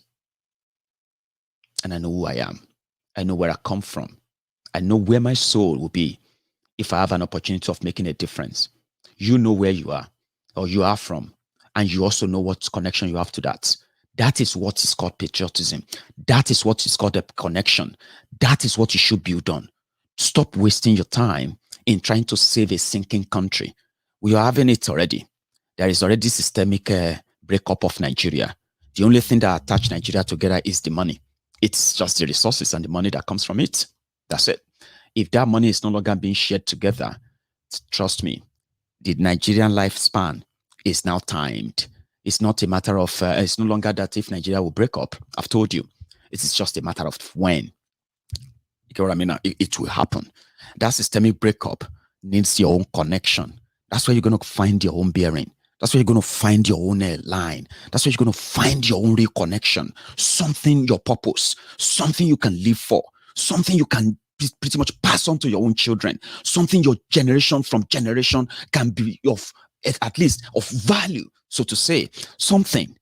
And I know who I am. I know where I come from. I know where my soul will be if I have an opportunity of making a difference. You know where you are or you are from, and you also know what connection you have to that. That is what is called patriotism. That is what is called a connection. That is what you should build on. Stop wasting your time in trying to save a sinking country. We are having it already. There is already systemic breakup of Nigeria. The only thing that attach Nigeria together is the money. It's just the resources and the money that comes from it. That's it. If that money is no longer being shared together, trust me, the Nigerian lifespan is now timed. It's not a matter of, it's no longer that if Nigeria will break up. I've told you, it is just a matter of when. You get what I mean? It will happen. That systemic breakup needs your own connection. That's where you're going to find your own bearing. That's where you're going to find your own line. That's where you're going to find your own reconnection. Something, your purpose. Something you can live for. Something you can pretty much pass on to your own children. Something your generation from generation can be of, at least of value, so to say. Something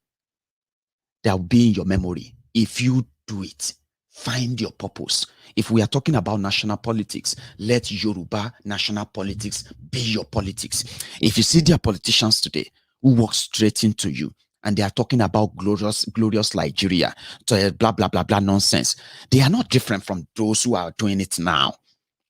that will be in your memory if you do it. Find your purpose. If we are talking about national politics, let Yoruba national politics be your politics. If you see their politicians today who walk straight into you and they are talking about glorious Nigeria, blah, blah, blah, blah nonsense, they are not different from those who are doing it now.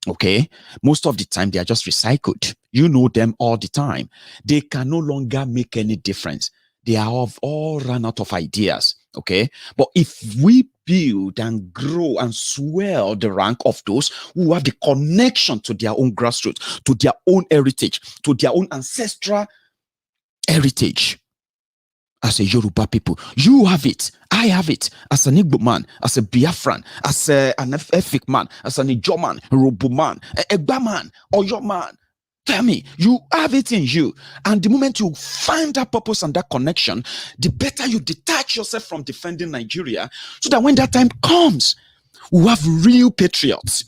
Okay? Most of the time, they are just recycled. You know them all the time. They can no longer make any difference. They have all run out of ideas. Okay? But if we build and grow and swell the rank of those who have the connection to their own grassroots, to their own heritage, to their own ancestral heritage, as a Yoruba people, you have it, I have it, as an Igbo man, as a Biafran, as an Efik man, as an Ijo man, Robo man, Egba man, Oyo man. Tell me, you have it in you. And the moment you find that purpose and that connection, the better you detach yourself from defending Nigeria, so that when that time comes, we have real patriots,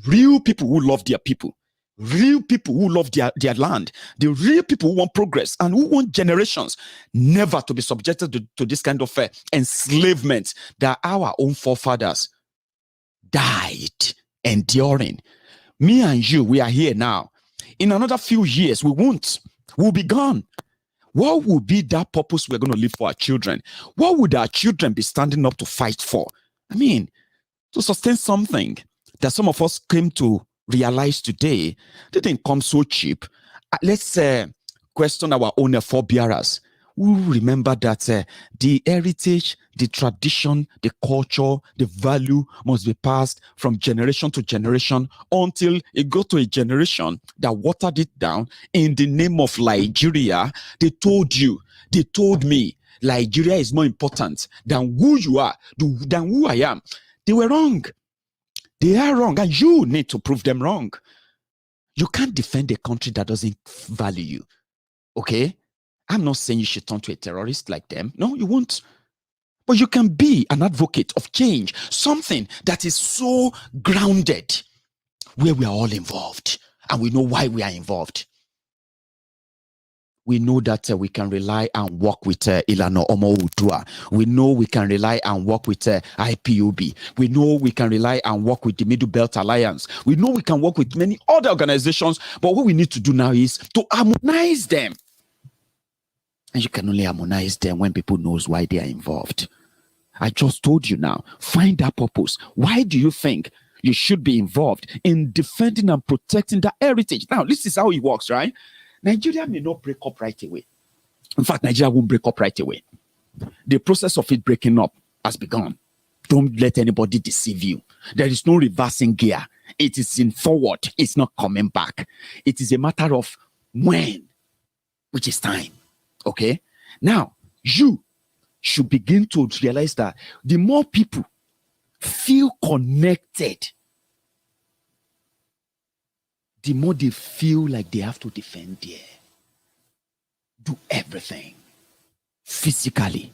real people who love their people, real people who love their land, the real people who want progress and who want generations never to be subjected to this kind of enslavement that our own forefathers died enduring. Me and you, we are here now. In another few years, we'll be gone. What will be that purpose we're going to live for our children? What would our children be standing up to fight for? I mean, to sustain something that some of us came to realize today didn't come so cheap. Let's question our own forebearers who remember that the heritage, the tradition, the culture, the value must be passed from generation to generation until it got to a generation that watered it down in the name of Nigeria. They told me Nigeria is more important than who you are, than who I am. They were wrong. They are wrong, and you need to prove them wrong. You can't defend a country that doesn't value you. Okay? I'm not saying you should turn to a terrorist like them. No, you won't. But you can be an advocate of change, something that is so grounded, where we are all involved, and we know why we are involved. We know that we can rely and work with Ilana Omo Udua. We know we can rely and work with IPOB. We know we can rely and work with the Middle Belt Alliance. We know we can work with many other organizations, but what we need to do now is to harmonize them. And you can only harmonize them when people knows why they are involved. I just told you now, find that purpose. Why do you think you should be involved in defending and protecting that heritage? Now, this is how it works, right? Nigeria may not break up right away. In fact, Nigeria won't break up right away. The process of it breaking up has begun. Don't let anybody deceive you. There is no reversing gear. It is in forward. It's not coming back. It is a matter of when, which is time. Okay? Now, you should begin to realize that the more people feel connected, the more they feel like they have to defend there. Do everything. Physically,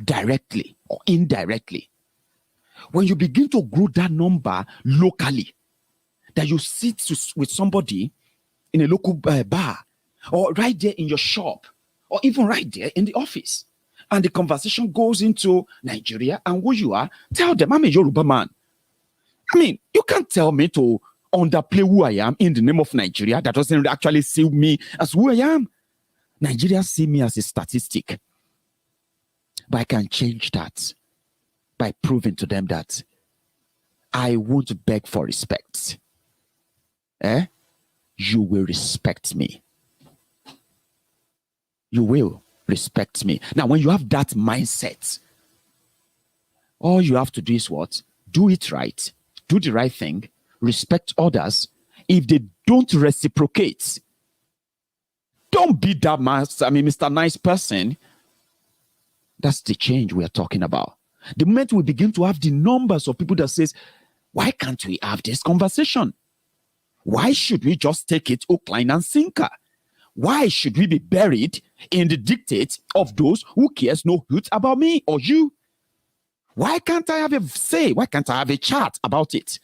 directly, or indirectly. When you begin to grow that number locally, that you sit with somebody in a local bar, or right there in your shop, or even right there in the office, and the conversation goes into Nigeria and who you are, tell them, I'm a Yoruba man. I mean, you can't tell me to underplay who I am in the name of Nigeria. That doesn't actually see me as who I am. Nigeria see me as a statistic. But I can change that by proving to them that I won't beg for respect. You will respect me. You will respect me. Now, when you have that mindset, all you have to do is what? Do it right. Do the right thing. Respect others. If they don't reciprocate, don't be that Mr. Nice person. That's the change we are talking about. The moment we begin to have the numbers of people that says, why can't we have this conversation? Why should we just take it hook, line, and sinker? Why should we be buried in the dictates of those who cares no hoot about me or you? Why can't I have a say? Why can't I have a chat about it?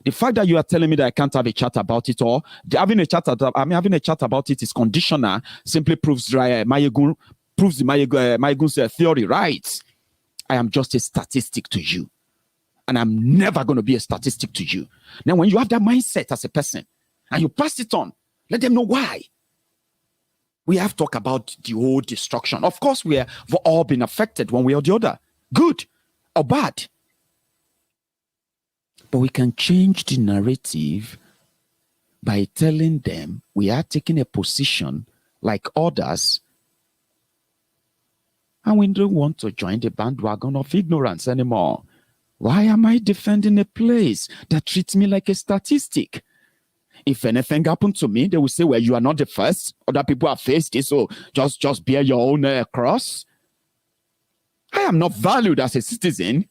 The fact that you are telling me that I can't have a chat about it, or having a chat about it is conditional, simply proves the Mayegun's theory, right? I am just a statistic to you. And I'm never going to be a statistic to you. Now, when you have that mindset as a person and you pass it on, let them know why. We have talked about the whole destruction. Of course, we have all been affected one way or the other, good or bad. But we can change the narrative by telling them we are taking a position like others, and we don't want to join the bandwagon of ignorance anymore. Why am I defending a place that treats me like a statistic? If anything happened to me, they will say, well, you are not the first. Other people have faced it, so just bear your own cross. I am not valued as a citizen.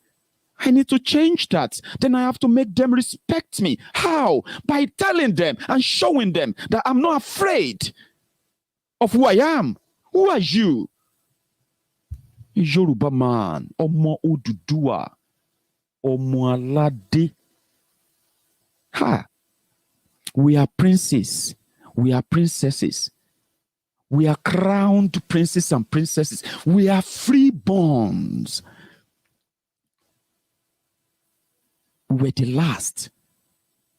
I need to change that. Then I have to make them respect me. How? By telling them and showing them that I'm not afraid of who I am. Who are you? Yoruba man, Omo Oduduwa. Omoalade. Ha! We are princes. We are princesses. We are crowned princes and princesses. We are freeborns. We were the last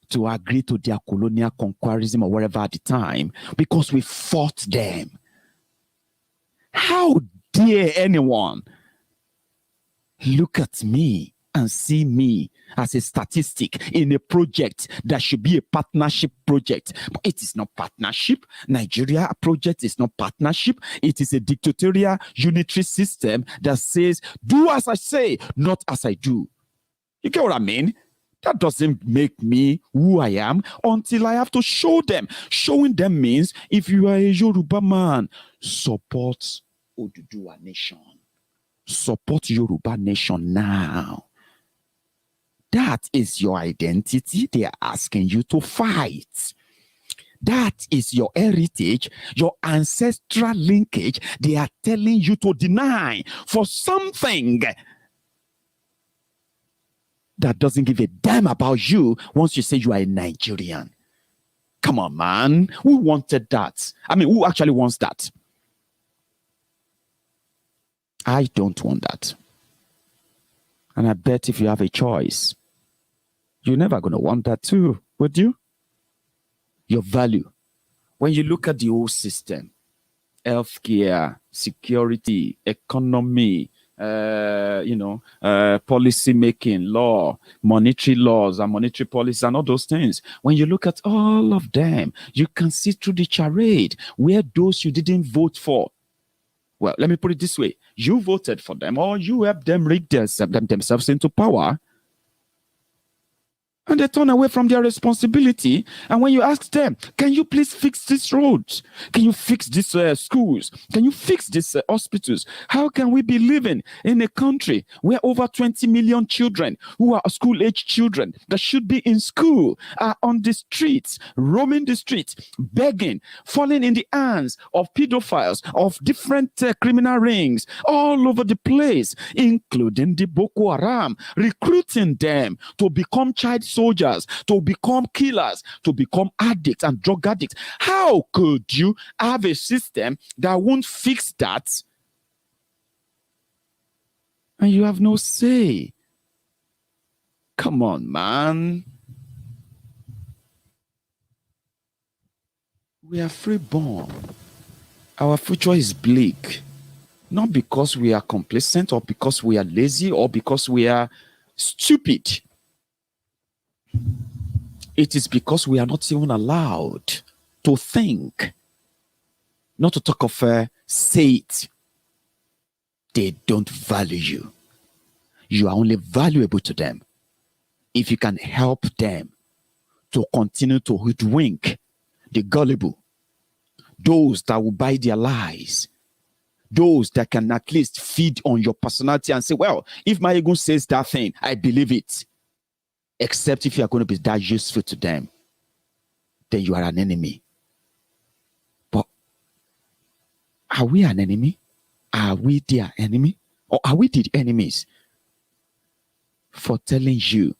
to agree to their colonial conquerism or whatever at the time because we fought them. How dare anyone look at me and see me as a statistic in a project that should be a partnership project? But it is not partnership. Nigeria project is not partnership. It is a dictatorial unitary system that says, do as I say, not as I do. You get what I mean? That doesn't make me who I am until I have to show them. Showing them means if you are a Yoruba man, support Oduduwa nation. Support Yoruba nation now. That is your identity. They are asking you to fight. That is your heritage, your ancestral linkage. They are telling you to deny for something that doesn't give a damn about you once you say you are a Nigerian. Come on, man. Who wanted that? I mean, who actually wants that? I don't want that. And I bet if you have a choice, you're never going to want that too, would you? Your value. When you look at the whole system, healthcare, security, economy, policy making, law, monetary laws and monetary policy and all those things. When you look at all of them, you can see through the charade where those you didn't vote for. Well, let me put it this way. You voted for them or you helped them rig themselves into power. And they turn away from their responsibility. And when you ask them, can you please fix these roads? Can you fix these schools? Can you fix these hospitals? How can we be living in a country where over 20 million children who are school-age children that should be in school are on the streets, roaming the streets, begging, falling in the hands of pedophiles, of different criminal rings all over the place, including the Boko Haram, recruiting them to become child soldiers, to become killers, to become addicts and drug addicts. How could you have a system that won't fix that? And you have no say. Come on, man. We are freeborn. Our future is bleak. Not because we are complacent or because we are lazy or because we are stupid. It is because we are not even allowed to think, not to talk of say it. They don't value you. You are only valuable to them if you can help them to continue to hoodwink the gullible, those that will buy their lies, those that can at least feed on your personality and say, well, if my ego says that thing, I believe it. Except if you are going to be that useful to them, then you are an enemy. But are we an enemy? Are we their enemy? Or are we the enemies for telling you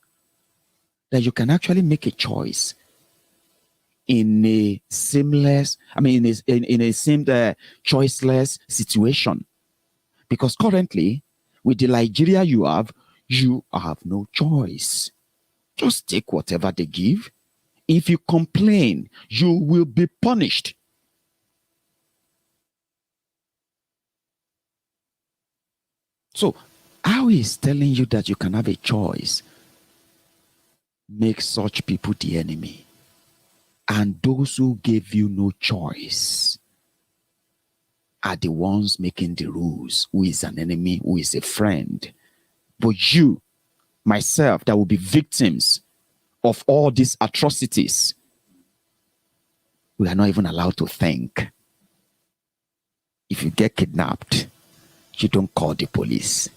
that you can actually make a choice in a seamless, in a same choiceless situation. Because currently, with the Nigeria you have no choice. Just take whatever they give. If you complain, you will be punished. So, how is telling you that you can have a choice make such people the enemy? And those who gave you no choice are the ones making the rules. Who is an enemy, who is a friend. But you, myself, that will be victims of all these atrocities, we are not even allowed to think. If you get kidnapped, you don't call the police.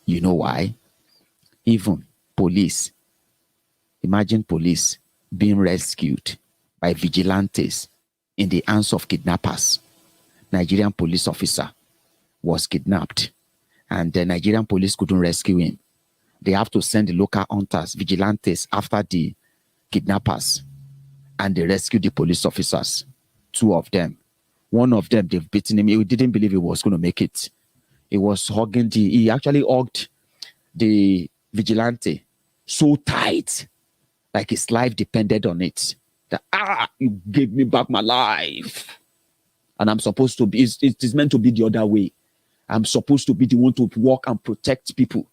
You know why? Even police, imagine police being rescued by vigilantes in the hands of kidnappers. Nigerian police officer was kidnapped and the Nigerian police couldn't rescue him. They have to send the local hunters, vigilantes, after the kidnappers, and they rescue the police officers. 2 of them. One of them, they've beaten him. He didn't believe he was going to make it. He actually hugged the vigilante so tight, like his life depended on it. That, you gave me back my life. And I'm supposed to be, it is meant to be the other way. I'm supposed to be the one to walk and protect people.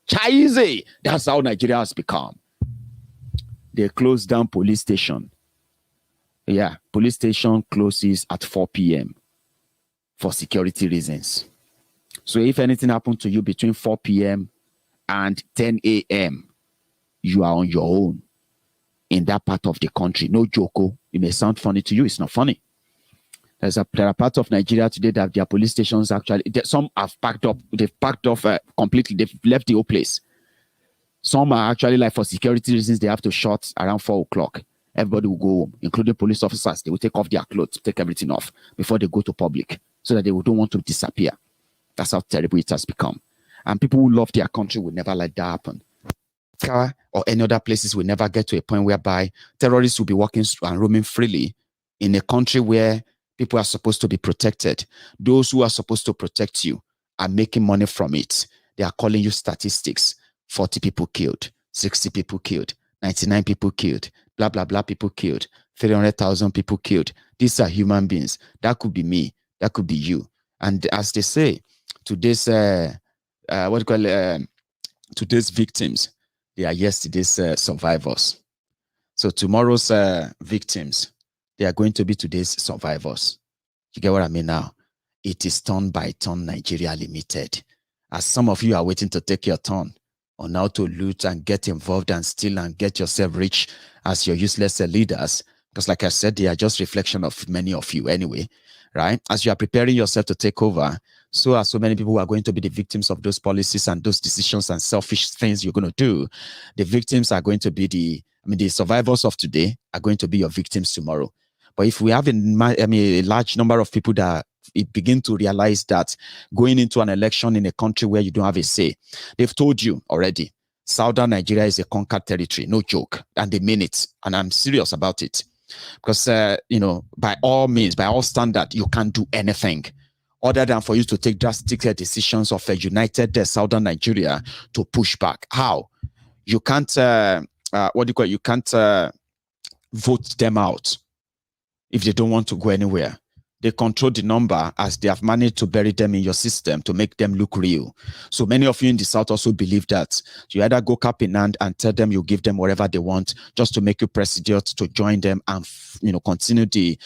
Chaize! That's how Nigeria has become. They closed down police station. Yeah, police station closes at 4 p.m. for security reasons. So if anything happened to you between 4 p.m. and 10 a.m., you are on your own in that part of the country. No joke. It may sound funny to you. It's not funny. There are parts of Nigeria today that their police stations actually, some have packed up. They've packed off completely. They've left the whole place. Some are actually, like, for security reasons, they have to shut around 4 o'clock. Everybody will go home, including police officers. They will take off their clothes, take everything off before they go to public, so that they don't want to disappear. That's how terrible it has become. And people who love their country will never let that happen. Or any other places will never get to a point whereby terrorists will be walking and roaming freely in a country where people are supposed to be protected. Those who are supposed to protect you are making money from it. They are calling you statistics. 40 people killed, 60 people killed, 99 people killed, blah, blah, blah people killed, 300,000 people killed. These are human beings. That could be me. That could be you. And as they say, today's today's victims, they are yesterday's survivors. So tomorrow's victims, they are going to be today's survivors. You get what I mean now? It is turn by turn Nigeria Limited. As some of you are waiting to take your turn on how to loot and get involved and steal and get yourself rich as your useless leaders, because like I said, they are just reflection of many of you anyway, right? As you are preparing yourself to take over, so are so many people who are going to be the victims of those policies and those decisions and selfish things you're going to do. The victims are going to be the survivors of today are going to be your victims tomorrow. But if we have a large number of people that begin to realize that going into an election in a country where you don't have a say, they've told you already, Southern Nigeria is a conquered territory, no joke, and they mean it, and I'm serious about it. Because, by all means, by all standard, you can't do anything other than for you to take drastic decisions of a united Southern Nigeria to push back. How? You can't, you can't vote them out if they don't want to go anywhere. They control the number as they have managed to bury them in your system to make them look real. So many of you in the South also believe that. You either go cap in hand and tell them you give them whatever they want just to make you president to join them and, continue to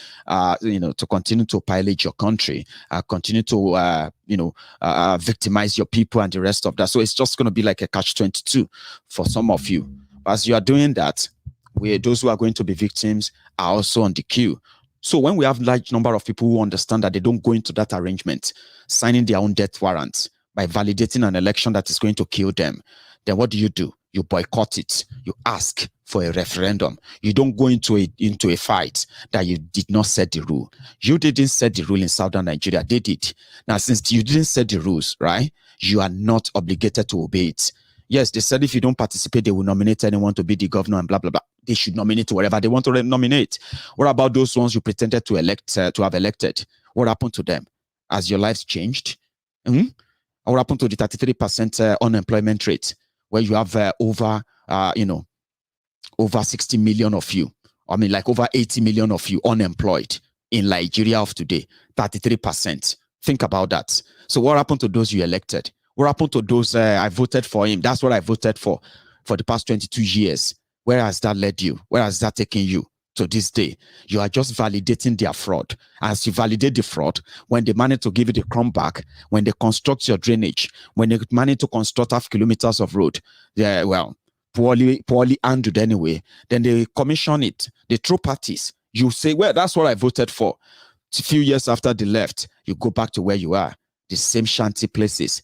continue to pillage your country, continue to, victimize your people and the rest of that. So it's just going to be like a catch-22 for some of you. As you are doing that, those who are going to be victims are also on the queue. So when we have large number of people who understand that they don't go into that arrangement, signing their own death warrants by validating an election that is going to kill them, then what do? You boycott it. You ask for a referendum. You don't go into a fight that you did not set the rule. You didn't set the rule in Southern Nigeria. They did. Now, since you didn't set the rules, right, you are not obligated to obey it. Yes, they said if you don't participate, they will nominate anyone to be the governor and blah, blah, blah. They should nominate wherever they want to nominate. What about those ones you pretended to elect, to have elected? What happened to them? Has your lives changed? What happened to the 33% unemployment rate, where you have over 60 million of you? I mean, like over 80 million of you unemployed in Nigeria of today, 33%. Think about that. So what happened to those you elected? What happened to those I voted for him? That's what I voted for the past 22 years. Where has that led you? Where has that taken you to this day? You are just validating their fraud. As you validate the fraud, when they manage to give you the crumb back, when they construct your drainage, when they manage to construct half kilometers of road, poorly handled anyway, then they commission it. They throw parties. You say, well, that's what I voted for. A few years after they left, you go back to where you are. The same shanty places,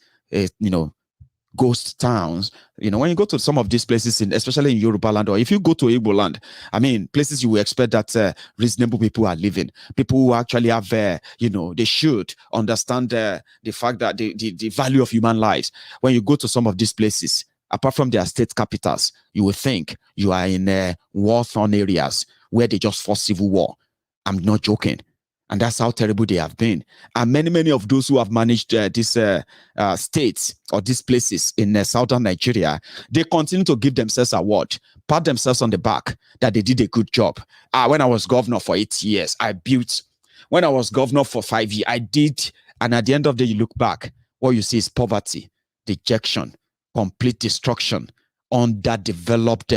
ghost towns. When you go to some of these places, especially in Yoruba land, or if you go to Igbo land, I mean, places you will expect that reasonable people are living. People who actually have, they should understand the fact that the value of human lives. When you go to some of these places, apart from their state capitals, you will think you are in war-torn areas where they just fought civil war. I'm not joking. And that's how terrible they have been. And many of those who have managed these states or these places in southern Nigeria, they continue to give themselves award, pat themselves on the back that they did a good job. When I was governor for 8 years, I built. When I was governor for 5 years, I did. And at the end of the day, you look back, what you see is poverty, dejection, complete destruction, underdeveloped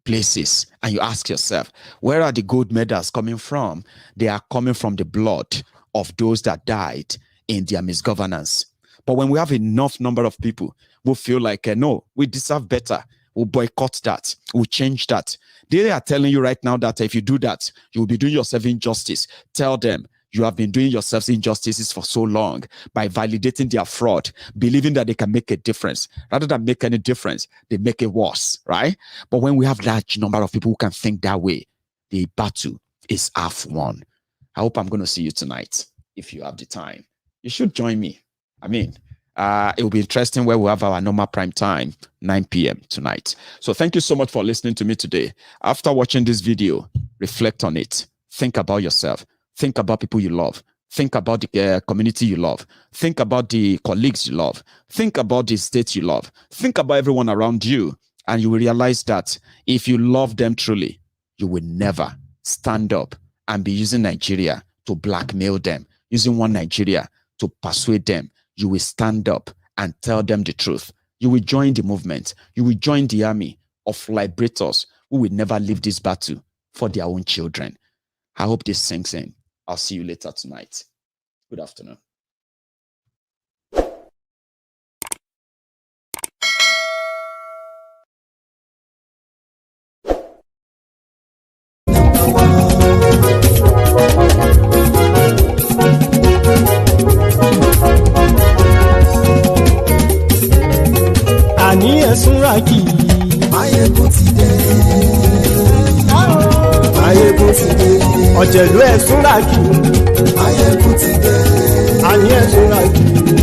places. And you ask yourself, where are the gold medals coming from? They are coming from the blood of those that died in their misgovernance. But when we have enough number of people who feel like, no, we deserve better, we'll boycott that, we'll change that. They are telling you right now that if you do that, you will be doing yourself injustice. Tell them, you have been doing yourselves injustices for so long by validating their fraud, believing that they can make a difference. Rather than make any difference, they make it worse, right? But when we have large number of people who can think that way, the battle is half won. I hope I'm going to see you tonight. If you have the time, you should join me. I mean, it will be interesting where we have our normal prime time, 9 p.m. tonight. So thank you so much for listening to me today. After watching this video, reflect on it. Think about yourself. Think about people you love. Think about the community you love. Think about the colleagues you love. Think about the state you love. Think about everyone around you. And you will realize that if you love them truly, you will never stand up and be using Nigeria to blackmail them, using one Nigeria to persuade them. You will stand up and tell them the truth. You will join the movement. You will join the army of liberators who will never leave this battle for their own children. I hope this sinks in. I'll see you later tonight. Good afternoon. Àní ẹ̀sùnra kì í. Máyégún ti dé. Máyégún ti dé. Ọ̀jẹ̀lú ẹ̀sùnra kì í. Máyégún ti dé. Àní ẹ̀sùnra kì í.